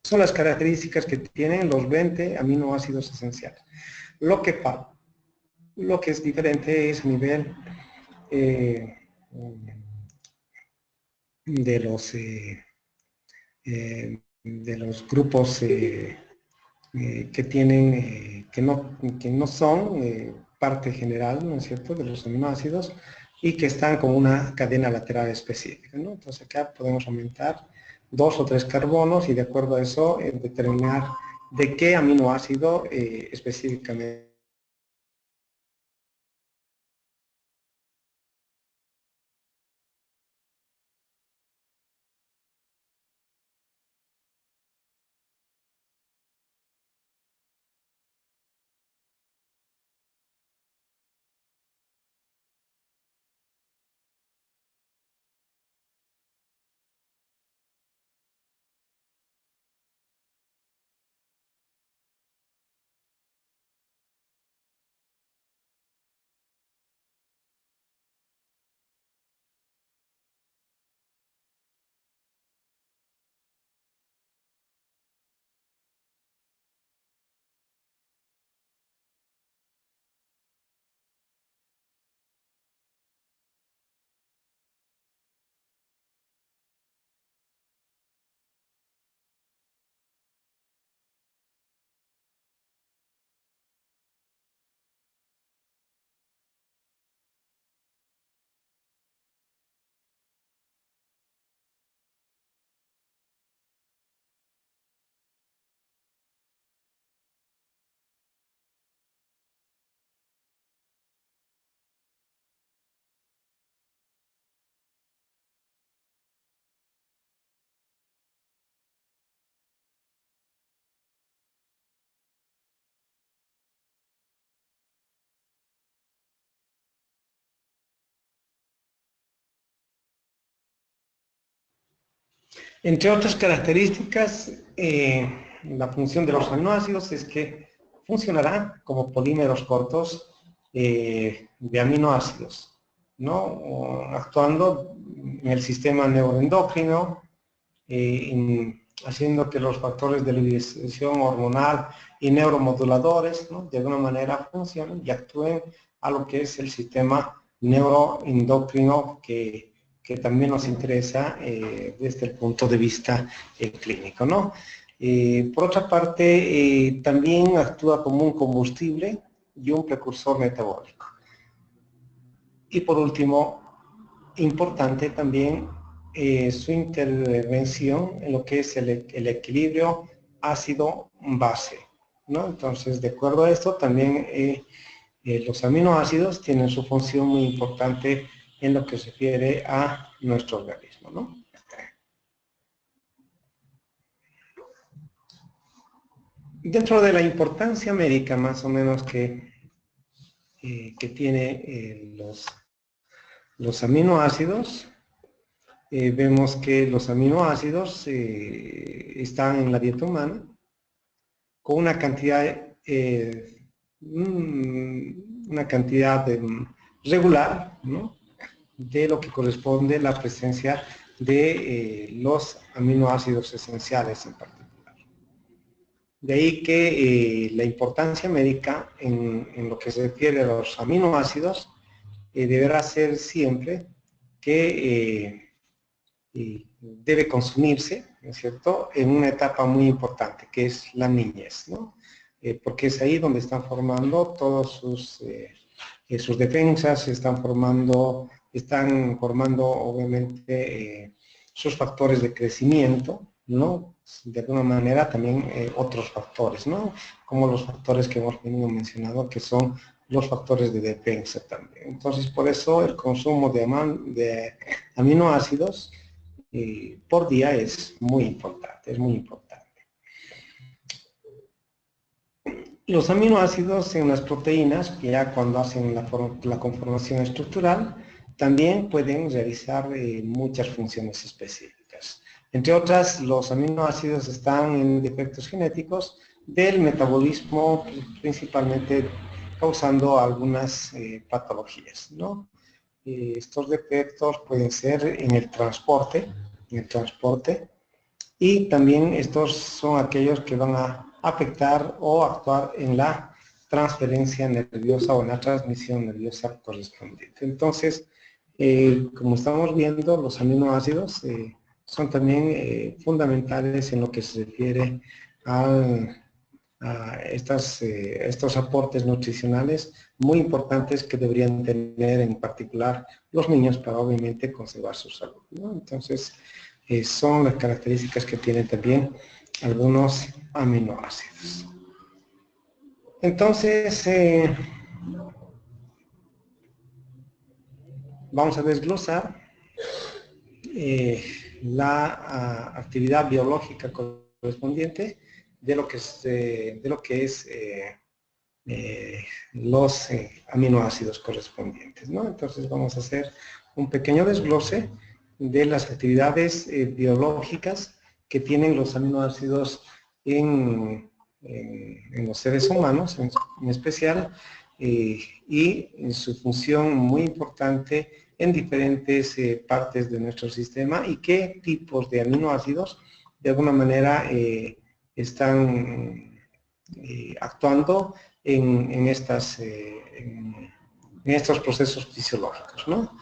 son las características que tienen los 20 aminoácidos esenciales. Lo que es diferente es a nivel de los grupos que tienen, que no son parte general, ¿no es cierto?, de los aminoácidos y que están como una cadena lateral específica, ¿no? Entonces acá podemos aumentar 2 o 3 carbonos y de acuerdo a eso determinar de qué aminoácido específicamente. Entre otras características, la función de los aminoácidos es que funcionarán como polímeros cortos de aminoácidos, ¿no? Actuando en el sistema neuroendocrino, haciendo que los factores de liberación hormonal y neuromoduladores, ¿no?, de alguna manera funcionen y actúen a lo que es el sistema neuroendocrino que también nos interesa desde el punto de vista clínico, ¿no? Por otra parte, también actúa como un combustible y un precursor metabólico. Y por último, importante también su intervención en lo que es el equilibrio ácido-base, ¿no? Entonces, de acuerdo a esto, también los aminoácidos tienen su función muy importante en lo que se refiere a nuestro organismo, ¿no? Dentro de la importancia médica, más o menos, que tiene los aminoácidos, vemos que los aminoácidos están en la dieta humana con una cantidad regular, ¿no?, de lo que corresponde a la presencia de los aminoácidos esenciales en particular. De ahí que la importancia médica en lo que se refiere a los aminoácidos deberá ser siempre que debe consumirse, ¿no es cierto?, en una etapa muy importante, que es la niñez, ¿no? Porque es ahí donde están formando todos sus defensas, están formando obviamente sus factores de crecimiento, ¿no? De alguna manera también otros factores, ¿no? Como los factores que hemos venido mencionando, que son los factores de defensa también. Entonces, por eso el consumo de aminoácidos por día es muy importante, Los aminoácidos en las proteínas, ya cuando hacen la conformación estructural, también pueden realizar muchas funciones específicas. Entre otras, los aminoácidos están en defectos genéticos del metabolismo, principalmente causando algunas patologías, ¿no? Estos defectos pueden ser en el transporte, y también estos son aquellos que van a afectar o actuar en la transferencia nerviosa o en la transmisión nerviosa correspondiente. Entonces, como estamos viendo, los aminoácidos son también fundamentales en lo que se refiere a estos aportes nutricionales muy importantes que deberían tener en particular los niños para obviamente conservar su salud, ¿no? Entonces, son las características que tienen también algunos aminoácidos. Entonces, vamos a desglosar la actividad biológica correspondiente de lo que es los aminoácidos correspondientes, ¿no? Entonces vamos a hacer un pequeño desglose de las actividades biológicas que tienen los aminoácidos en los seres humanos, en especial, y en su función muy importante en diferentes partes de nuestro sistema y qué tipos de aminoácidos de alguna manera están actuando en estos procesos fisiológicos, ¿no?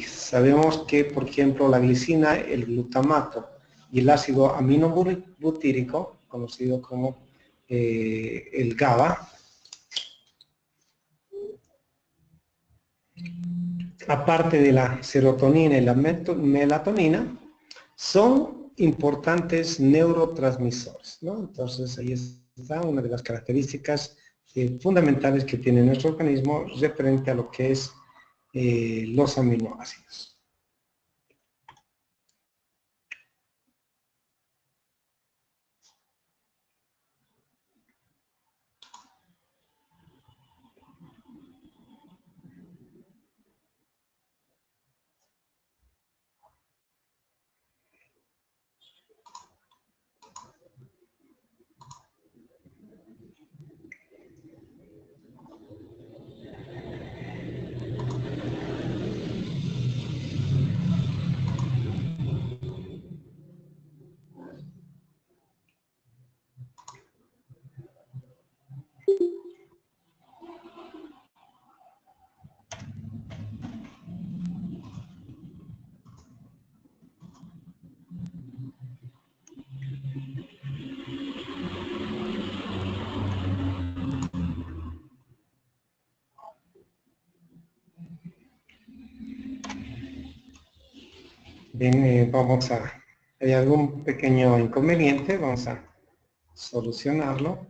Sabemos que, por ejemplo, la glicina, el glutamato y el ácido aminobutírico, conocido como el GABA, aparte de la serotonina y la melatonina, son importantes neurotransmisores, ¿no? Entonces ahí está una de las características fundamentales que tiene nuestro organismo referente a lo que es los aminoácidos. Bien, hay algún pequeño inconveniente, vamos a solucionarlo.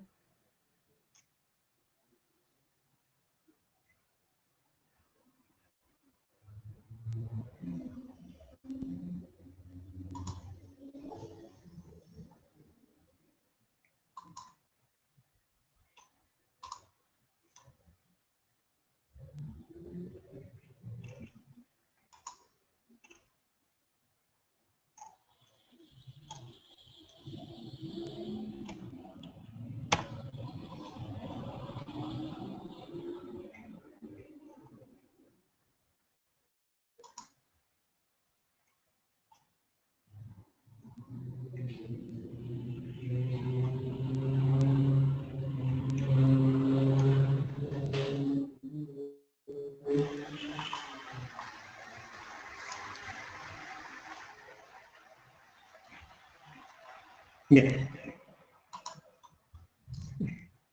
Bien,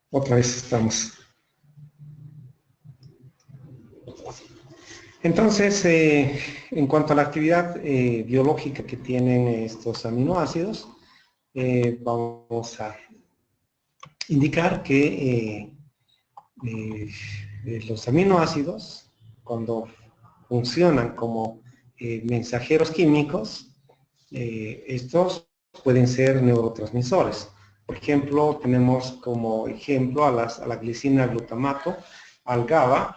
otra vez estamos. Entonces, en cuanto a la actividad biológica que tienen estos aminoácidos, vamos a indicar que los aminoácidos, cuando funcionan como mensajeros químicos, estos pueden ser neurotransmisores. Por ejemplo, tenemos como ejemplo a la glicina, al glutamato, al GABA,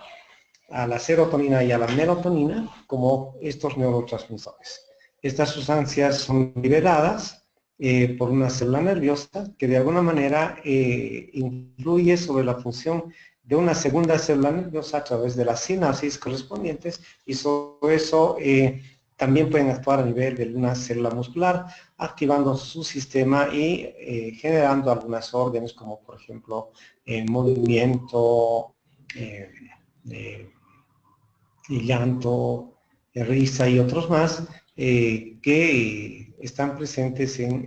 a la serotonina y a la melatonina como estos neurotransmisores. Estas sustancias son liberadas por una célula nerviosa que de alguna manera influye sobre la función de una segunda célula nerviosa a través de las sinapsis correspondientes, y sobre eso también pueden actuar a nivel de una célula muscular, activando su sistema y generando algunas órdenes como por ejemplo movimiento, llanto, risa y otros más que están presentes en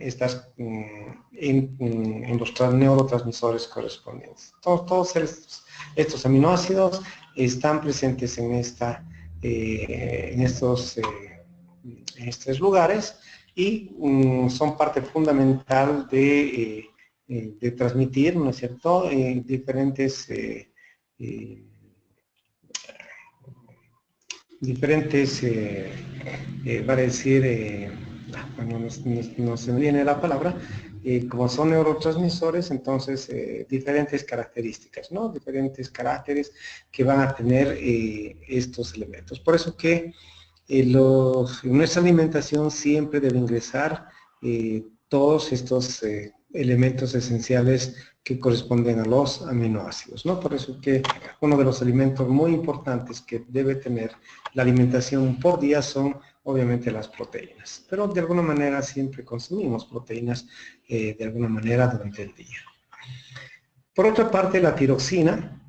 los neurotransmisores correspondientes. Todos estos aminoácidos están presentes en estos lugares y son parte fundamental de transmitir, ¿no es cierto?, diferentes va a decir, bueno, no se me viene la palabra, como son neurotransmisores, entonces diferentes características, ¿no? Diferentes caracteres que van a tener estos elementos. Por eso que nuestra alimentación siempre debe ingresar todos estos elementos esenciales que corresponden a los aminoácidos, ¿no? Por eso que uno de los alimentos muy importantes que debe tener la alimentación por día son obviamente las proteínas, pero de alguna manera siempre consumimos proteínas de alguna manera durante el día. Por otra parte, la tiroxina,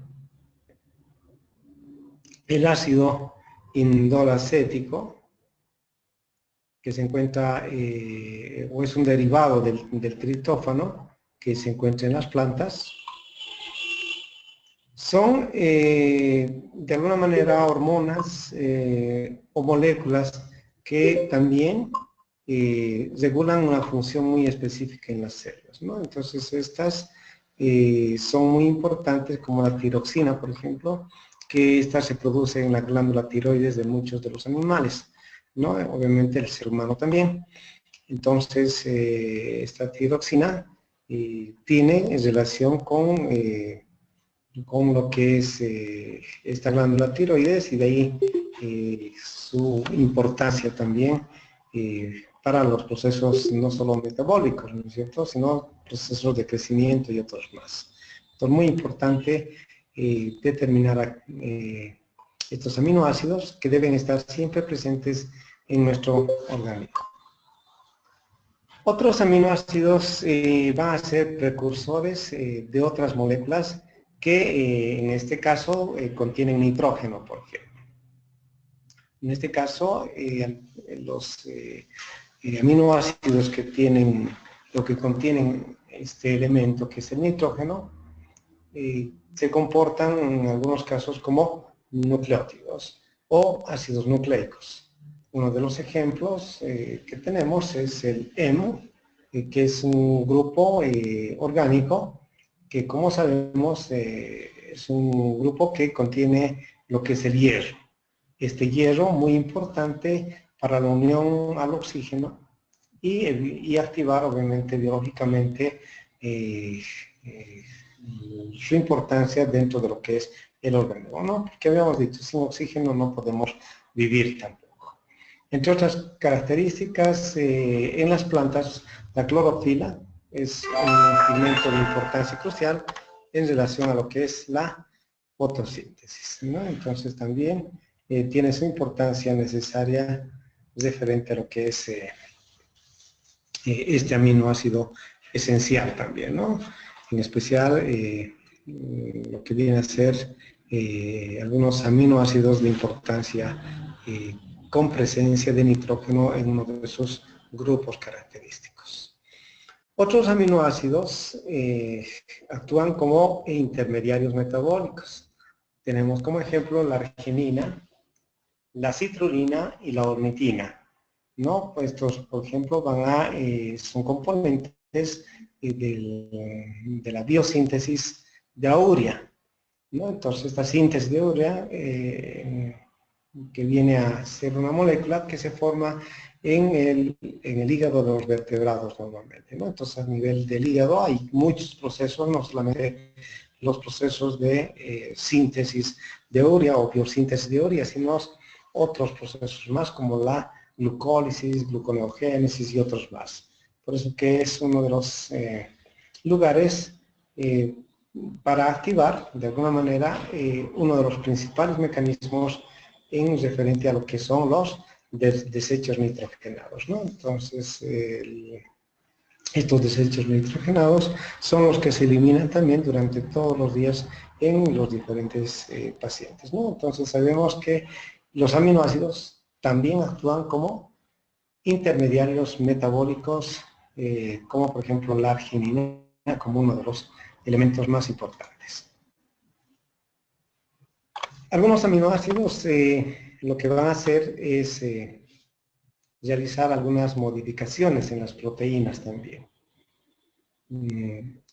el ácido indolacético, que se encuentra, o es un derivado del triptófano, que se encuentra en las plantas, son de alguna manera hormonas o moléculas que también regulan una función muy específica en las células, ¿no? Entonces estas son muy importantes, como la tiroxina, por ejemplo, que esta se produce en la glándula tiroides de muchos de los animales, ¿no? Obviamente el ser humano también. Entonces esta tiroxina tiene relación con lo que es esta glándula tiroides, y de ahí su importancia también para los procesos no solo metabólicos, ¿no es cierto?, sino procesos de crecimiento y otros más. Entonces, muy importante determinar estos aminoácidos que deben estar siempre presentes en nuestro organismo. Otros aminoácidos van a ser precursores de otras moléculas que en este caso contienen nitrógeno, por ejemplo. En este caso, los aminoácidos que tienen, lo que contienen este elemento que es el nitrógeno, se comportan en algunos casos como nucleótidos o ácidos nucleicos. Uno de los ejemplos que tenemos es el hemo, que es un grupo orgánico que, como sabemos, es un grupo que contiene lo que es el hierro. Este hierro muy importante para la unión al oxígeno y activar obviamente biológicamente su importancia dentro de lo que es el organismo, ¿no? Porque habíamos dicho, sin oxígeno no podemos vivir tampoco. Entre otras características, en las plantas, la clorofila es un pigmento de importancia crucial en relación a lo que es la fotosíntesis, ¿no? Entonces también tiene su importancia necesaria referente a lo que es este aminoácido esencial también, ¿no? En especial lo que viene a ser algunos aminoácidos de importancia con presencia de nitrógeno en uno de sus grupos característicos. Otros aminoácidos actúan como intermediarios metabólicos. Tenemos como ejemplo la arginina, la citrulina y la ornitina, ¿no? Estos, por ejemplo, son componentes de la biosíntesis de la urea. ¿no? Entonces esta síntesis de urea, que viene a ser una molécula que se forma en el hígado de los vertebrados normalmente, ¿no? Entonces a nivel del hígado hay muchos procesos, no solamente los procesos de síntesis de urea o biosíntesis de urea, sino otros procesos más como la glucólisis, gluconeogénesis y otros más. Por eso que es uno de los lugares para activar de alguna manera uno de los principales mecanismos en referente a lo que son los desechos nitrogenados, ¿no? Entonces, estos desechos nitrogenados son los que se eliminan también durante todos los días en los diferentes pacientes, ¿no? Entonces sabemos que los aminoácidos también actúan como intermediarios metabólicos, como por ejemplo la arginina, como uno de los elementos más importantes. Algunos aminoácidos lo que van a hacer es realizar algunas modificaciones en las proteínas también.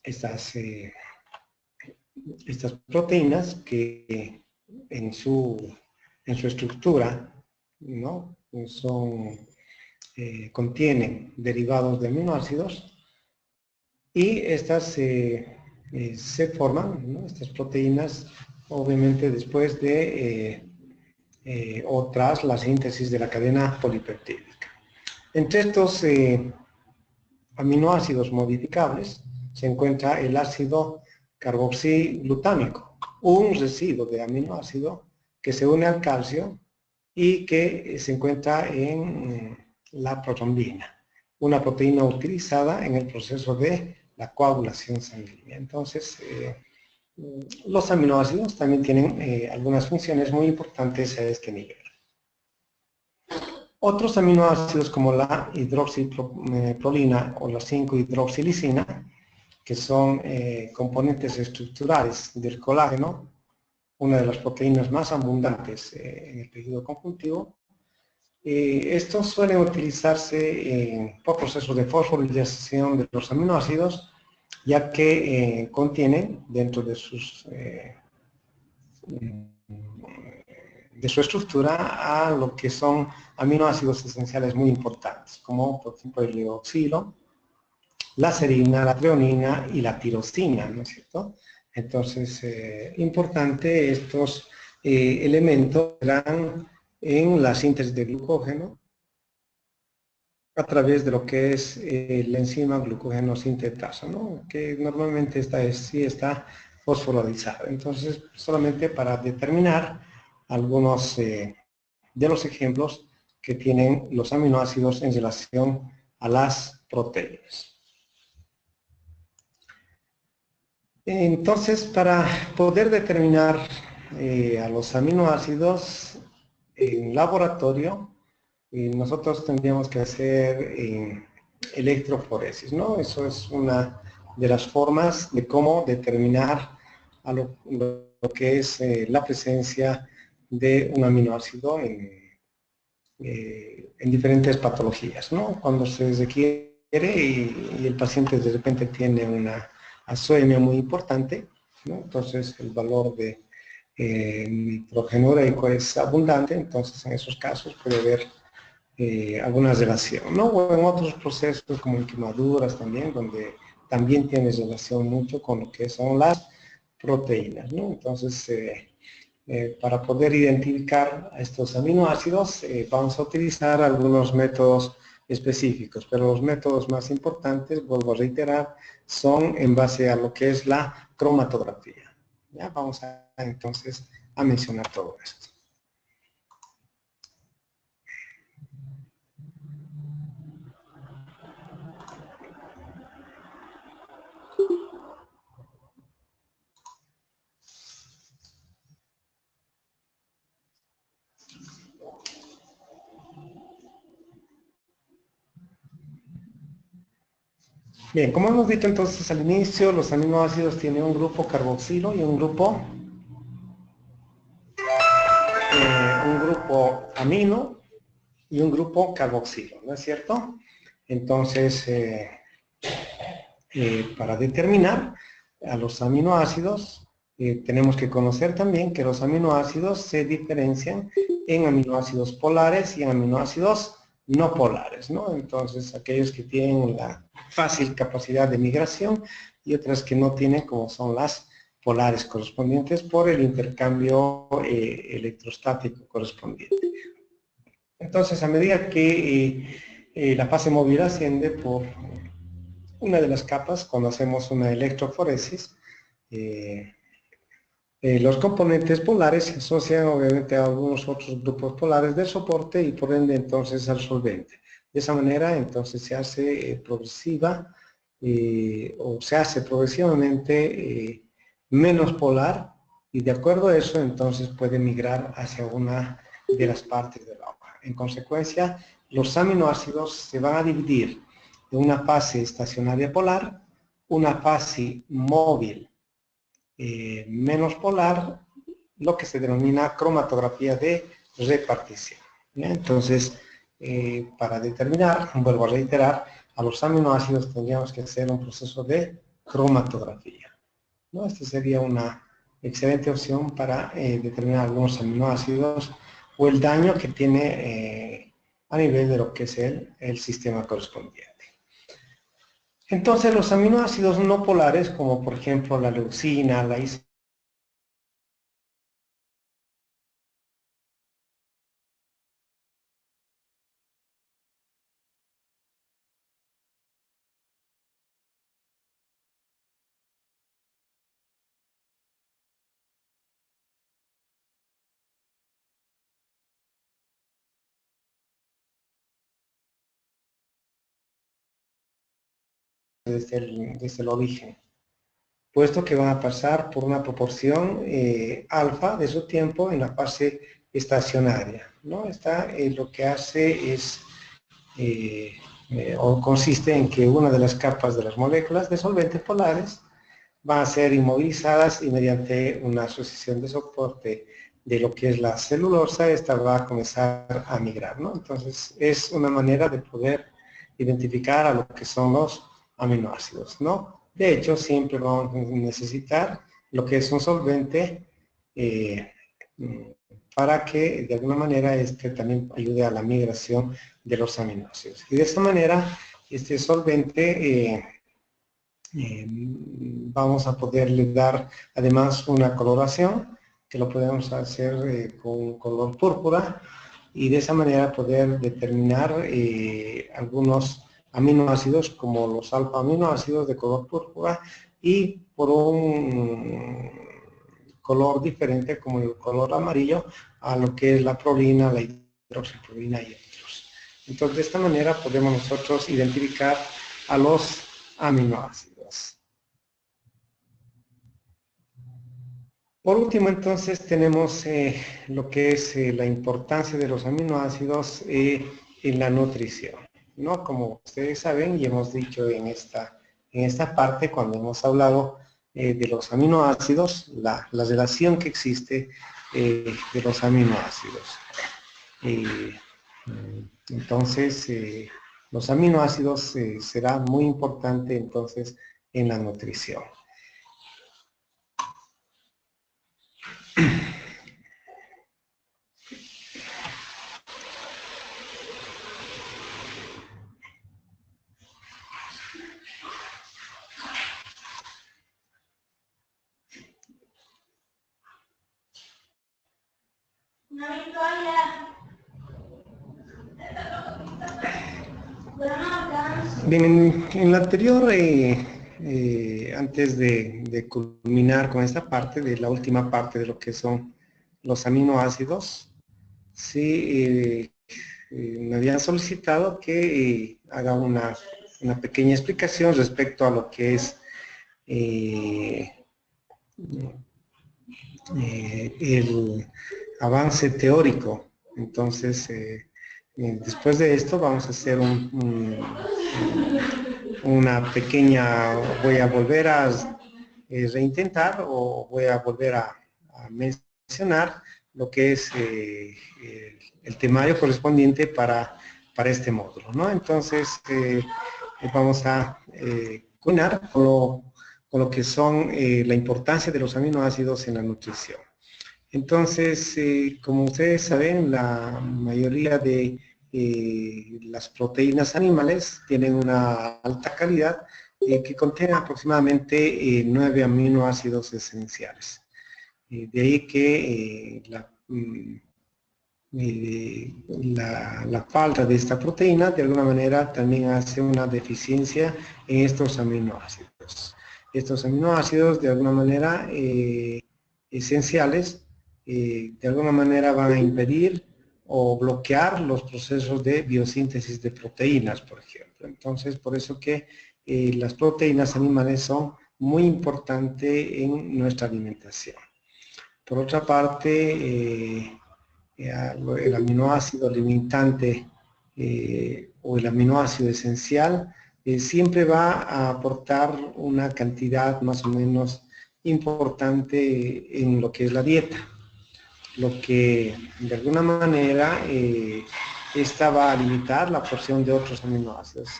Estas proteínas que en su estructura, ¿no? Contienen derivados de aminoácidos y estas se forman, ¿no? Estas proteínas, obviamente después de o tras la síntesis de la cadena polipeptídica. Entre estos aminoácidos modificables se encuentra el ácido carboxiglutámico, un residuo de aminoácido que se une al calcio y que se encuentra en la protrombina, una proteína utilizada en el proceso de la coagulación sanguínea. Entonces, los aminoácidos también tienen algunas funciones muy importantes a este nivel. Otros aminoácidos como la hidroxiprolina o la 5-hidroxilisina, que son componentes estructurales del colágeno, una de las proteínas más abundantes en el tejido conjuntivo. Estos suelen utilizarse por procesos de fosforilación de los aminoácidos, ya que contienen dentro de su estructura a lo que son aminoácidos esenciales muy importantes, como por ejemplo el hidroxilo, la serina, la treonina y la tirosina, ¿no es cierto? Entonces, importante, estos elementos serán en la síntesis de glucógeno a través de lo que es la enzima glucógeno sintetasa, ¿no? Que normalmente sí está fosforilizada. Entonces, solamente para determinar algunos de los ejemplos que tienen los aminoácidos en relación a las proteínas. Entonces, para poder determinar a los aminoácidos en laboratorio, nosotros tendríamos que hacer electroforesis, ¿no? Eso es una de las formas de cómo determinar a lo que es la presencia de un aminoácido en diferentes patologías, ¿no? Cuando se requiere y el paciente de repente tiene una azoemia muy importante, ¿no? Entonces el valor de nitrogenúrico es abundante, entonces en esos casos puede haber alguna relación, ¿no? O en otros procesos como en quemaduras también, donde también tiene relación mucho con lo que son las proteínas, ¿no? Entonces, para poder identificar a estos aminoácidos, vamos a utilizar algunos métodos específicos, pero los métodos más importantes, vuelvo a reiterar, son en base a lo que es la cromatografía. ¿Ya? Vamos entonces a mencionar todo esto. Bien, como hemos dicho entonces al inicio, los aminoácidos tienen un grupo carboxilo y un grupo amino y un grupo carboxilo, ¿no es cierto? Entonces, para determinar a los aminoácidos, tenemos que conocer también que los aminoácidos se diferencian en aminoácidos polares y en aminoácidos no polares, ¿no? Entonces, aquellos que tienen la fácil capacidad de migración y otras que no tienen, como son las polares correspondientes por el intercambio electrostático correspondiente. Entonces, a medida que la fase móvil asciende por una de las capas, cuando hacemos una electroforesis, los componentes polares se asocian obviamente a algunos otros grupos polares del soporte y por ende entonces al solvente. De esa manera entonces se hace progresiva o se hace progresivamente menos polar y de acuerdo a eso entonces puede migrar hacia una de las partes del agua. En consecuencia, los aminoácidos se van a dividir en una fase estacionaria polar, una fase móvil menos polar, lo que se denomina cromatografía de repartición. ¿Ya? Entonces, para determinar, vuelvo a reiterar, a los aminoácidos tendríamos que hacer un proceso de cromatografía, ¿no? Esta sería una excelente opción para determinar algunos aminoácidos o el daño que tiene a nivel de lo que es el sistema correspondiente. Entonces, los aminoácidos no polares, como por ejemplo la leucina, la isolina, desde el origen, puesto que van a pasar por una proporción alfa de su tiempo en la fase estacionaria, ¿no? Esta lo que hace es, o consiste en que una de las capas de las moléculas de solventes polares van a ser inmovilizadas y mediante una asociación de soporte de lo que es la celulosa, esta va a comenzar a migrar, ¿no? Entonces, es una manera de poder identificar a lo que son los aminoácidos, ¿no? De hecho, siempre vamos a necesitar lo que es un solvente para que de alguna manera este también ayude a la migración de los aminoácidos. Y de esta manera, este solvente vamos a poderle dar además una coloración que lo podemos hacer con color púrpura y de esa manera poder determinar algunos aminoácidos como los alfa aminoácidos de color púrpura y por un color diferente como el color amarillo a lo que es la prolina, la hidroxiprolina y otros. Entonces de esta manera podemos nosotros identificar a los aminoácidos. Por último, entonces, tenemos lo que es la importancia de los aminoácidos en la nutrición, ¿no? Como ustedes saben y hemos dicho en esta parte, cuando hemos hablado de los aminoácidos, la relación que existe de los aminoácidos. Entonces, los aminoácidos será muy importante entonces en la nutrición. Bien, en la anterior, antes de culminar con esta parte, de la última parte de lo que son los aminoácidos, sí, me habían solicitado que haga una pequeña explicación respecto a lo que es el avance teórico. Entonces, después de esto vamos a hacer una pequeña, voy a volver a reintentar o voy a volver a mencionar lo que es el temario correspondiente para este módulo, ¿no? Entonces, vamos a culminar con con lo que son la importancia de los aminoácidos en la nutrición. Entonces, como ustedes saben, la mayoría de las proteínas animales tienen una alta calidad que contienen aproximadamente 9 aminoácidos esenciales. De ahí que la falta de esta proteína de alguna manera también hace una deficiencia en estos aminoácidos. Estos aminoácidos de alguna manera esenciales de alguna manera van a impedir o bloquear los procesos de biosíntesis de proteínas, por ejemplo. Entonces, por eso que las proteínas animales son muy importantes en nuestra alimentación. Por otra parte, el aminoácido limitante o el aminoácido esencial siempre va a aportar una cantidad más o menos importante en lo que es la dieta, lo que de alguna manera esta va a limitar la porción de otros aminoácidos.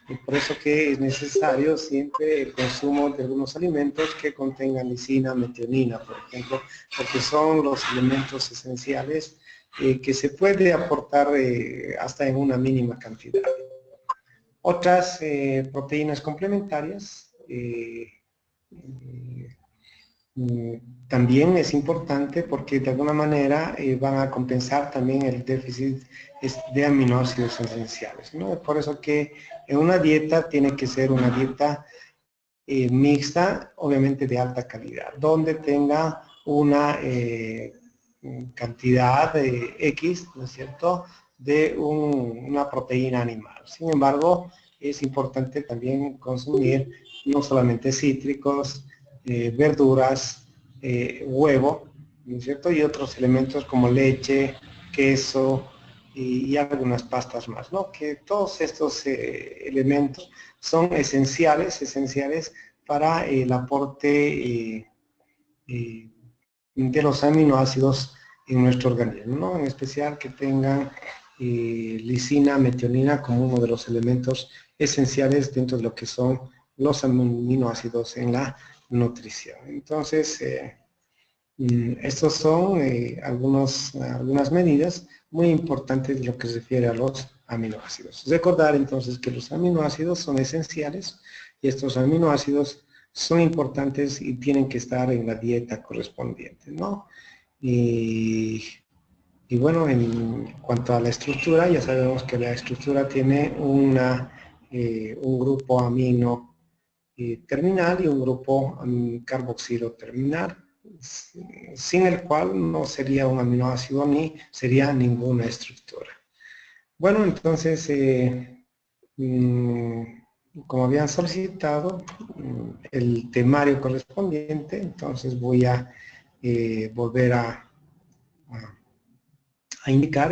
Y por eso que es necesario siempre el consumo de algunos alimentos que contengan lisina, metionina, por ejemplo, porque son los elementos esenciales que se puede aportar hasta en una mínima cantidad. Otras proteínas complementarias también es importante porque de alguna manera van a compensar también el déficit de aminoácidos esenciales, ¿no? Por eso que en una dieta tiene que ser una dieta mixta, obviamente de alta calidad, donde tenga una cantidad de X, ¿no es cierto?, de una proteína animal. Sin embargo, es importante también consumir no solamente cítricos, verduras, huevo, ¿no es cierto?, y otros elementos como leche, queso y algunas pastas más, ¿no? Que todos estos elementos son esenciales para el aporte de los aminoácidos en nuestro organismo, ¿no? En especial que tengan lisina, metionina como uno de los elementos esenciales dentro de lo que son los aminoácidos en la nutrición. Entonces, estos son algunas medidas muy importantes de lo que se refiere a los aminoácidos. Recordar entonces que los aminoácidos son esenciales y estos aminoácidos son importantes y tienen que estar en la dieta correspondiente, ¿no? Y bueno, en cuanto a la estructura, ya sabemos que la estructura tiene un grupo amino terminal y un grupo carboxilo terminal, sin el cual no sería un aminoácido ni sería ninguna estructura. Bueno, entonces, como habían solicitado el temario correspondiente, entonces voy a volver a indicar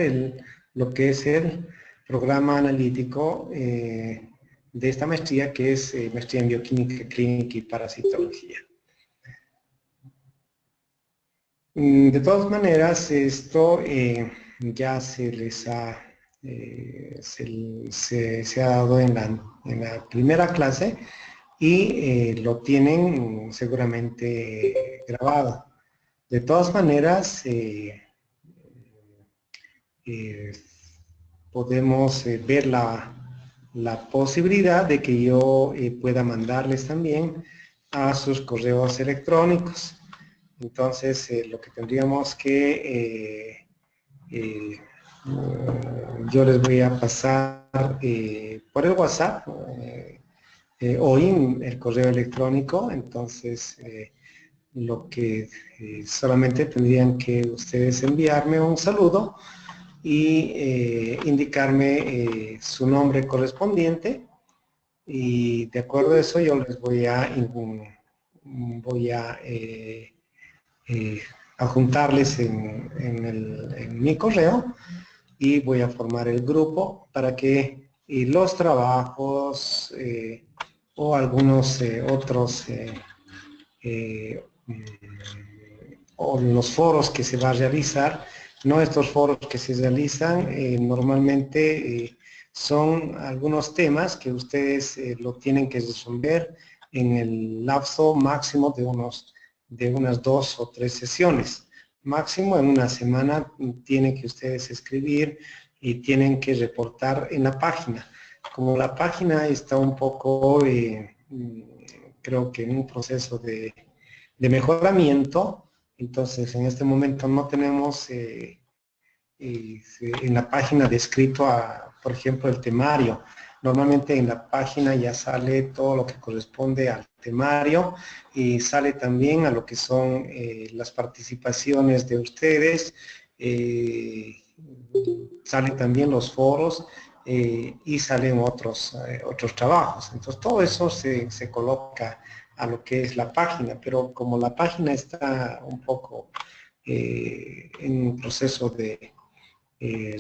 lo que es el programa analítico de esta maestría, que es maestría en bioquímica clínica y parasitología. De todas maneras, esto ya se les ha se ha dado en la primera clase y lo tienen seguramente grabado. De todas maneras, podemos ver la posibilidad de que yo pueda mandarles también a sus correos electrónicos. Entonces, lo que tendríamos que yo les voy a pasar por el WhatsApp hoy el correo electrónico. Entonces, lo que solamente tendrían que ustedes enviarme un saludo y indicarme su nombre correspondiente, y de acuerdo a eso yo les voy a juntarles en mi correo y voy a formar el grupo para que los trabajos o algunos otros o los foros que se va a realizar, no estos foros que se realizan normalmente son algunos temas que ustedes lo tienen que resolver en el lapso máximo de unas 2 o 3 sesiones. Máximo en una semana tienen que ustedes escribir y tienen que reportar en la página. Como la página está un poco, creo que en un proceso de mejoramiento, entonces en este momento no tenemos en la página descrito, por ejemplo, el temario. Normalmente en la página ya sale todo lo que corresponde al temario y sale también a lo que son las participaciones de ustedes, salen también los foros y salen otros trabajos. Entonces todo eso se coloca a lo que es la página, pero como la página está un poco en un proceso de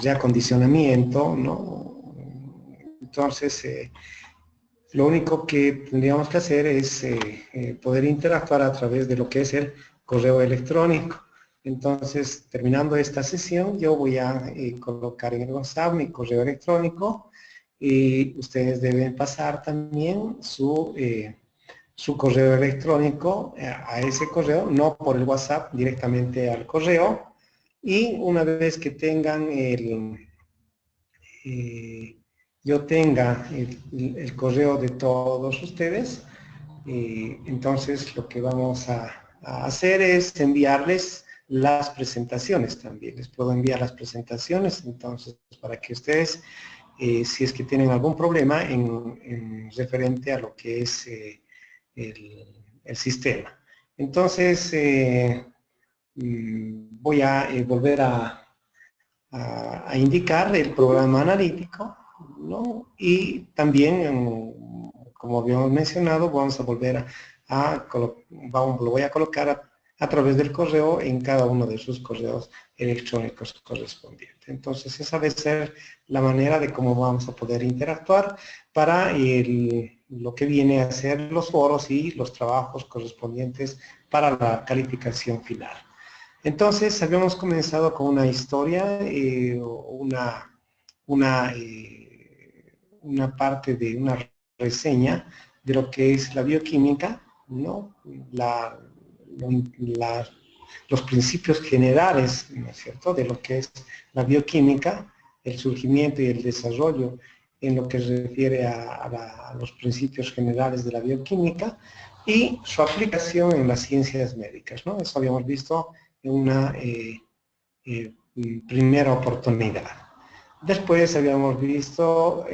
reacondicionamiento, ¿no? Entonces, lo único que tendríamos que hacer es poder interactuar a través de lo que es el correo electrónico. Entonces, terminando esta sesión, yo voy a colocar en el WhatsApp mi correo electrónico y ustedes deben pasar también su correo electrónico a ese correo, no por el WhatsApp, directamente al correo. Y una vez que tengan yo tenga correo de todos ustedes, entonces lo que vamos a hacer es enviarles las presentaciones también. Les puedo enviar las presentaciones, entonces, para que ustedes, si es que tienen algún problema en referente a lo que es el sistema. Entonces, voy a volver a indicar el programa analítico, ¿no? Y también, como habíamos mencionado, vamos a volver lo voy a colocar a través del correo en cada uno de sus correos electrónicos correspondientes. Entonces esa va a ser la manera de cómo vamos a poder interactuar para lo que viene a ser los foros y los trabajos correspondientes para la calificación final. Entonces, habíamos comenzado con una historia, una parte de una reseña de lo que es la bioquímica, ¿no? Los principios generales, ¿no es cierto?, de lo que es la bioquímica, el surgimiento y el desarrollo en lo que se refiere a los principios generales de la bioquímica y su aplicación en las ciencias médicas, ¿no? Eso habíamos visto en una primera oportunidad. Después habíamos visto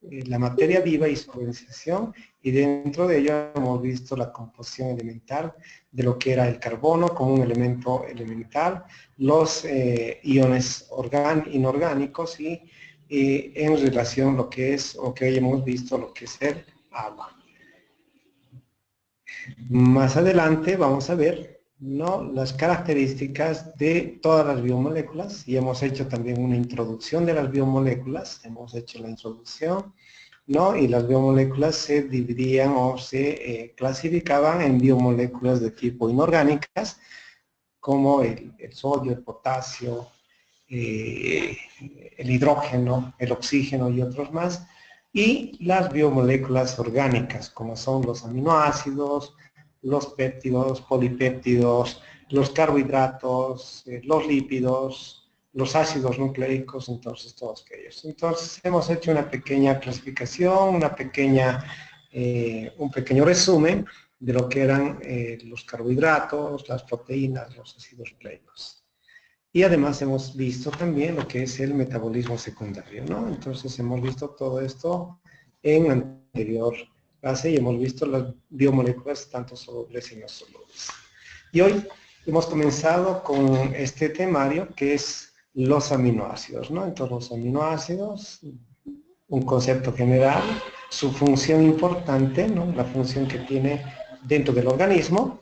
la materia viva y su organización, y dentro de ello hemos visto la composición elemental de lo que era el carbono como un elemento elemental, los iones inorgánicos y en relación lo que es, o que hoy hemos visto, lo que es el agua. Más adelante vamos a ver, ¿no?, las características de todas las biomoléculas, y hemos hecho también una introducción de las biomoléculas, hemos hecho la introducción, ¿no?, y las biomoléculas se dividían o se clasificaban en biomoléculas de tipo inorgánicas, como el sodio, el potasio, el hidrógeno, el oxígeno y otros más, y las biomoléculas orgánicas, como son los aminoácidos, los péptidos, polipéptidos, los carbohidratos, los lípidos, los ácidos nucleicos, entonces todos aquellos. Entonces hemos hecho una pequeña clasificación, un pequeño resumen de lo que eran los carbohidratos, las proteínas, los ácidos nucleicos. Y además hemos visto también lo que es el metabolismo secundario, ¿no? Entonces hemos visto todo esto en la anterior clase y hemos visto las biomoléculas tanto solubles y no solubles. Y hoy hemos comenzado con este temario que es los aminoácidos, ¿no? Entonces los aminoácidos, un concepto general, su función importante, ¿no?, la función que tiene dentro del organismo,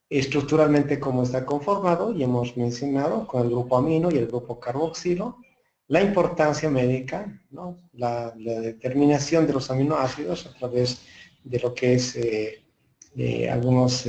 estructuralmente cómo está conformado, y hemos mencionado con el grupo amino y el grupo carboxilo, la importancia médica, ¿no?, la determinación de los aminoácidos a través de lo que es algunos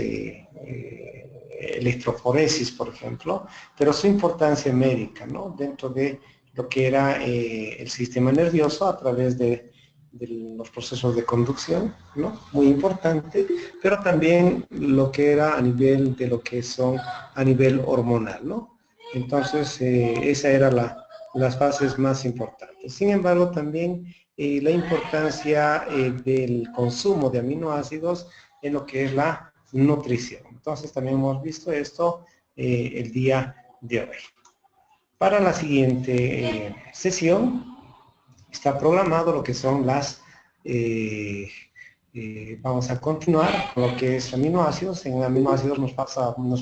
electroforesis, por ejemplo, pero su importancia médica, ¿no?, dentro de lo que era el sistema nervioso a través de de los procesos de conducción, ¿no? Muy importante, pero también lo que era a nivel de lo que son a nivel hormonal, ¿no? Entonces, esa era las fases más importantes. Sin embargo, también la importancia del consumo de aminoácidos en lo que es la nutrición. Entonces, también hemos visto esto el día de hoy. Para la siguiente sesión está programado lo que son las vamos a continuar con lo que es aminoácidos. En aminoácidos nos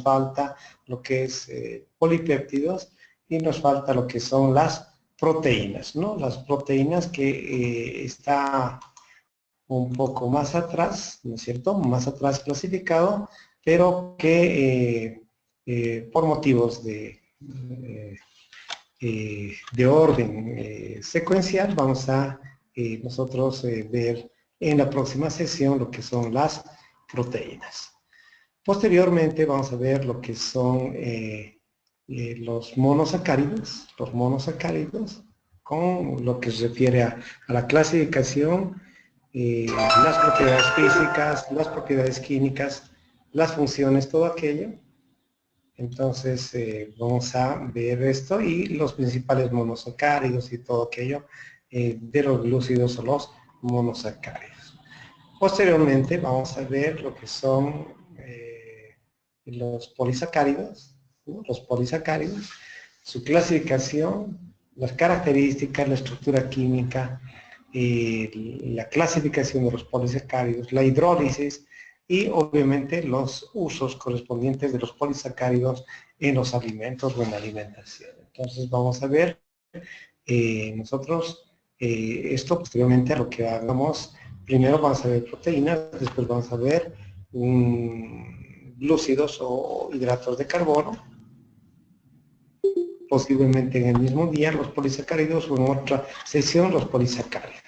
falta lo que es polipéptidos y nos falta lo que son las proteínas, ¿no? Las proteínas que está un poco más atrás, ¿no es cierto? Más atrás clasificado, pero que por motivos de orden secuencial vamos a nosotros ver en la próxima sesión lo que son las proteínas. Posteriormente vamos a ver lo que son los monosacáridos con lo que se refiere a la clasificación, las propiedades físicas, las propiedades químicas, las funciones, todo aquello. Entonces vamos a ver esto y los principales monosacáridos y todo aquello de los glúcidos o los monosacáridos. Posteriormente vamos a ver lo que son los polisacáridos, ¿no? Los polisacáridos, su clasificación, las características, la estructura química, la clasificación de los polisacáridos, la hidrólisis, y obviamente los usos correspondientes de los polisacáridos en los alimentos o en la alimentación. Entonces vamos a ver nosotros esto posteriormente a lo que hagamos. Primero vamos a ver proteínas, después vamos a ver glúcidos o hidratos de carbono, posiblemente en el mismo día los polisacáridos o en otra sesión los polisacáridos.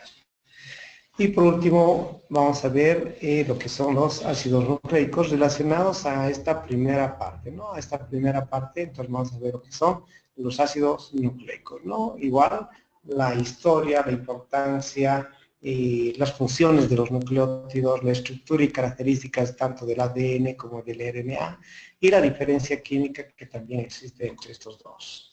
Y por último vamos a ver lo que son los ácidos nucleicos relacionados a esta primera parte, ¿no? A esta primera parte, entonces vamos a ver lo que son los ácidos nucleicos, ¿no? Igual la historia, la importancia, las funciones de los nucleótidos, la estructura y características tanto del ADN como del RNA y la diferencia química que también existe entre estos dos.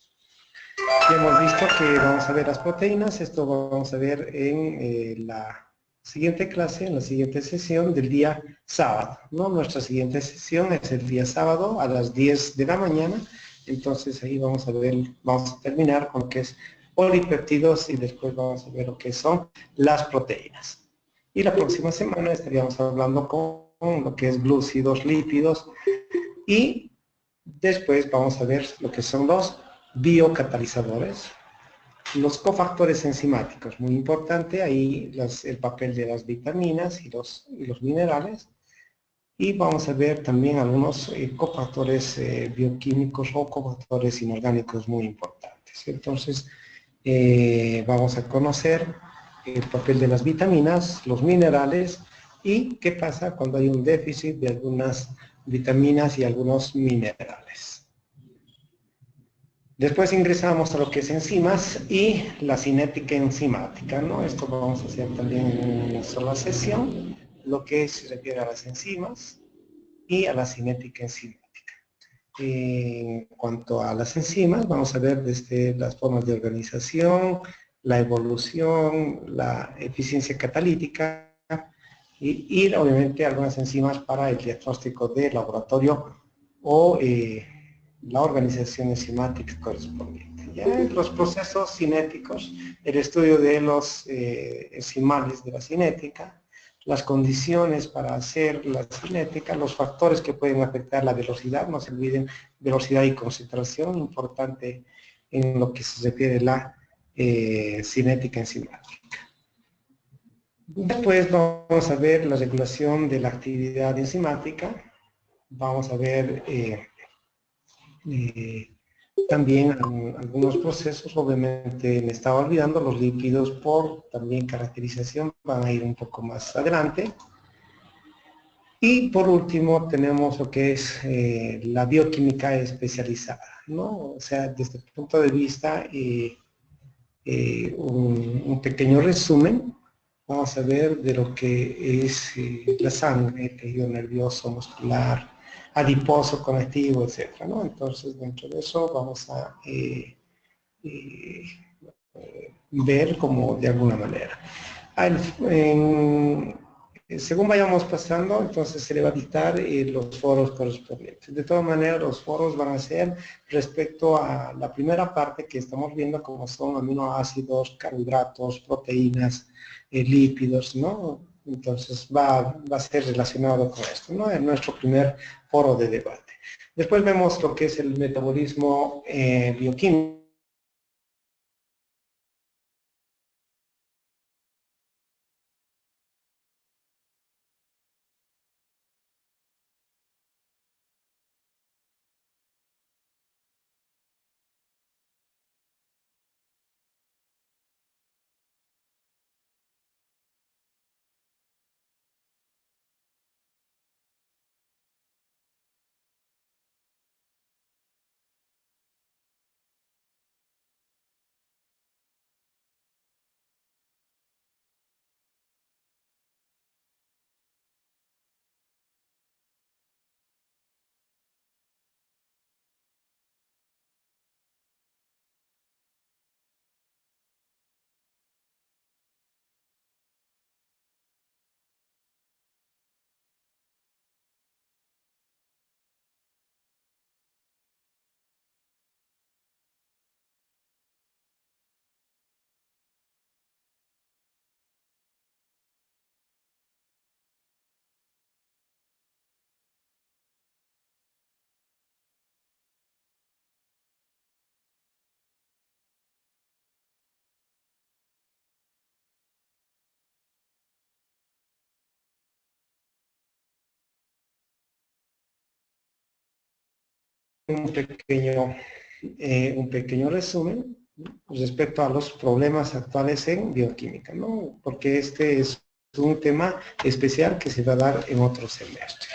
Ya hemos visto que vamos a ver las proteínas, esto vamos a ver en la siguiente clase, en la siguiente sesión del día sábado, ¿no? Nuestra siguiente sesión es el día sábado a las 10 de la mañana, entonces ahí vamos a ver, vamos a terminar con lo que es polipéptidos y después vamos a ver lo que son las proteínas. Y la próxima semana estaríamos hablando con lo que es glúcidos, lípidos y después vamos a ver lo que son los biocatalizadores, los cofactores enzimáticos, muy importante, ahí el papel de las vitaminas y los minerales, y vamos a ver también algunos cofactores bioquímicos o cofactores inorgánicos muy importantes. Entonces, vamos a conocer el papel de las vitaminas, los minerales, y qué pasa cuando hay un déficit de algunas vitaminas y algunos minerales. Después ingresamos a lo que es enzimas y la cinética enzimática, ¿no? Esto lo vamos a hacer también en una sola sesión, lo que se refiere a las enzimas y a la cinética enzimática. En cuanto a las enzimas, vamos a ver desde las formas de organización, la evolución, la eficiencia catalítica y obviamente algunas enzimas para el diagnóstico de laboratorio o la organización enzimática correspondiente. Ya en los procesos cinéticos, el estudio de los enzimales de la cinética, las condiciones para hacer la cinética, los factores que pueden afectar la velocidad, no se olviden, velocidad y concentración, importante en lo que se refiere a la cinética enzimática. Después vamos a ver la regulación de la actividad enzimática, vamos a ver también algunos procesos, obviamente me estaba olvidando, los lípidos por también caracterización van a ir un poco más adelante. Y por último tenemos lo que es la bioquímica especializada, ¿no? O sea, desde el punto de vista, un pequeño resumen vamos a ver de lo que es la sangre, tejido nervioso, muscular, adiposo, conectivo, etcétera, ¿no? Entonces, dentro de eso vamos a eh, ver como de alguna manera. Según vayamos pasando, entonces se le va a dictar los foros correspondientes. De todas maneras, los foros van a ser respecto a la primera parte que estamos viendo, como son aminoácidos, carbohidratos, proteínas, lípidos, ¿no? Entonces va a ser relacionado con esto, ¿no? En nuestro primer foro de debate. Después vemos lo que es el metabolismo bioquímico. Un pequeño resumen respecto a los problemas actuales en bioquímica, ¿no? Porque este es un tema especial que se va a dar en otro semestre.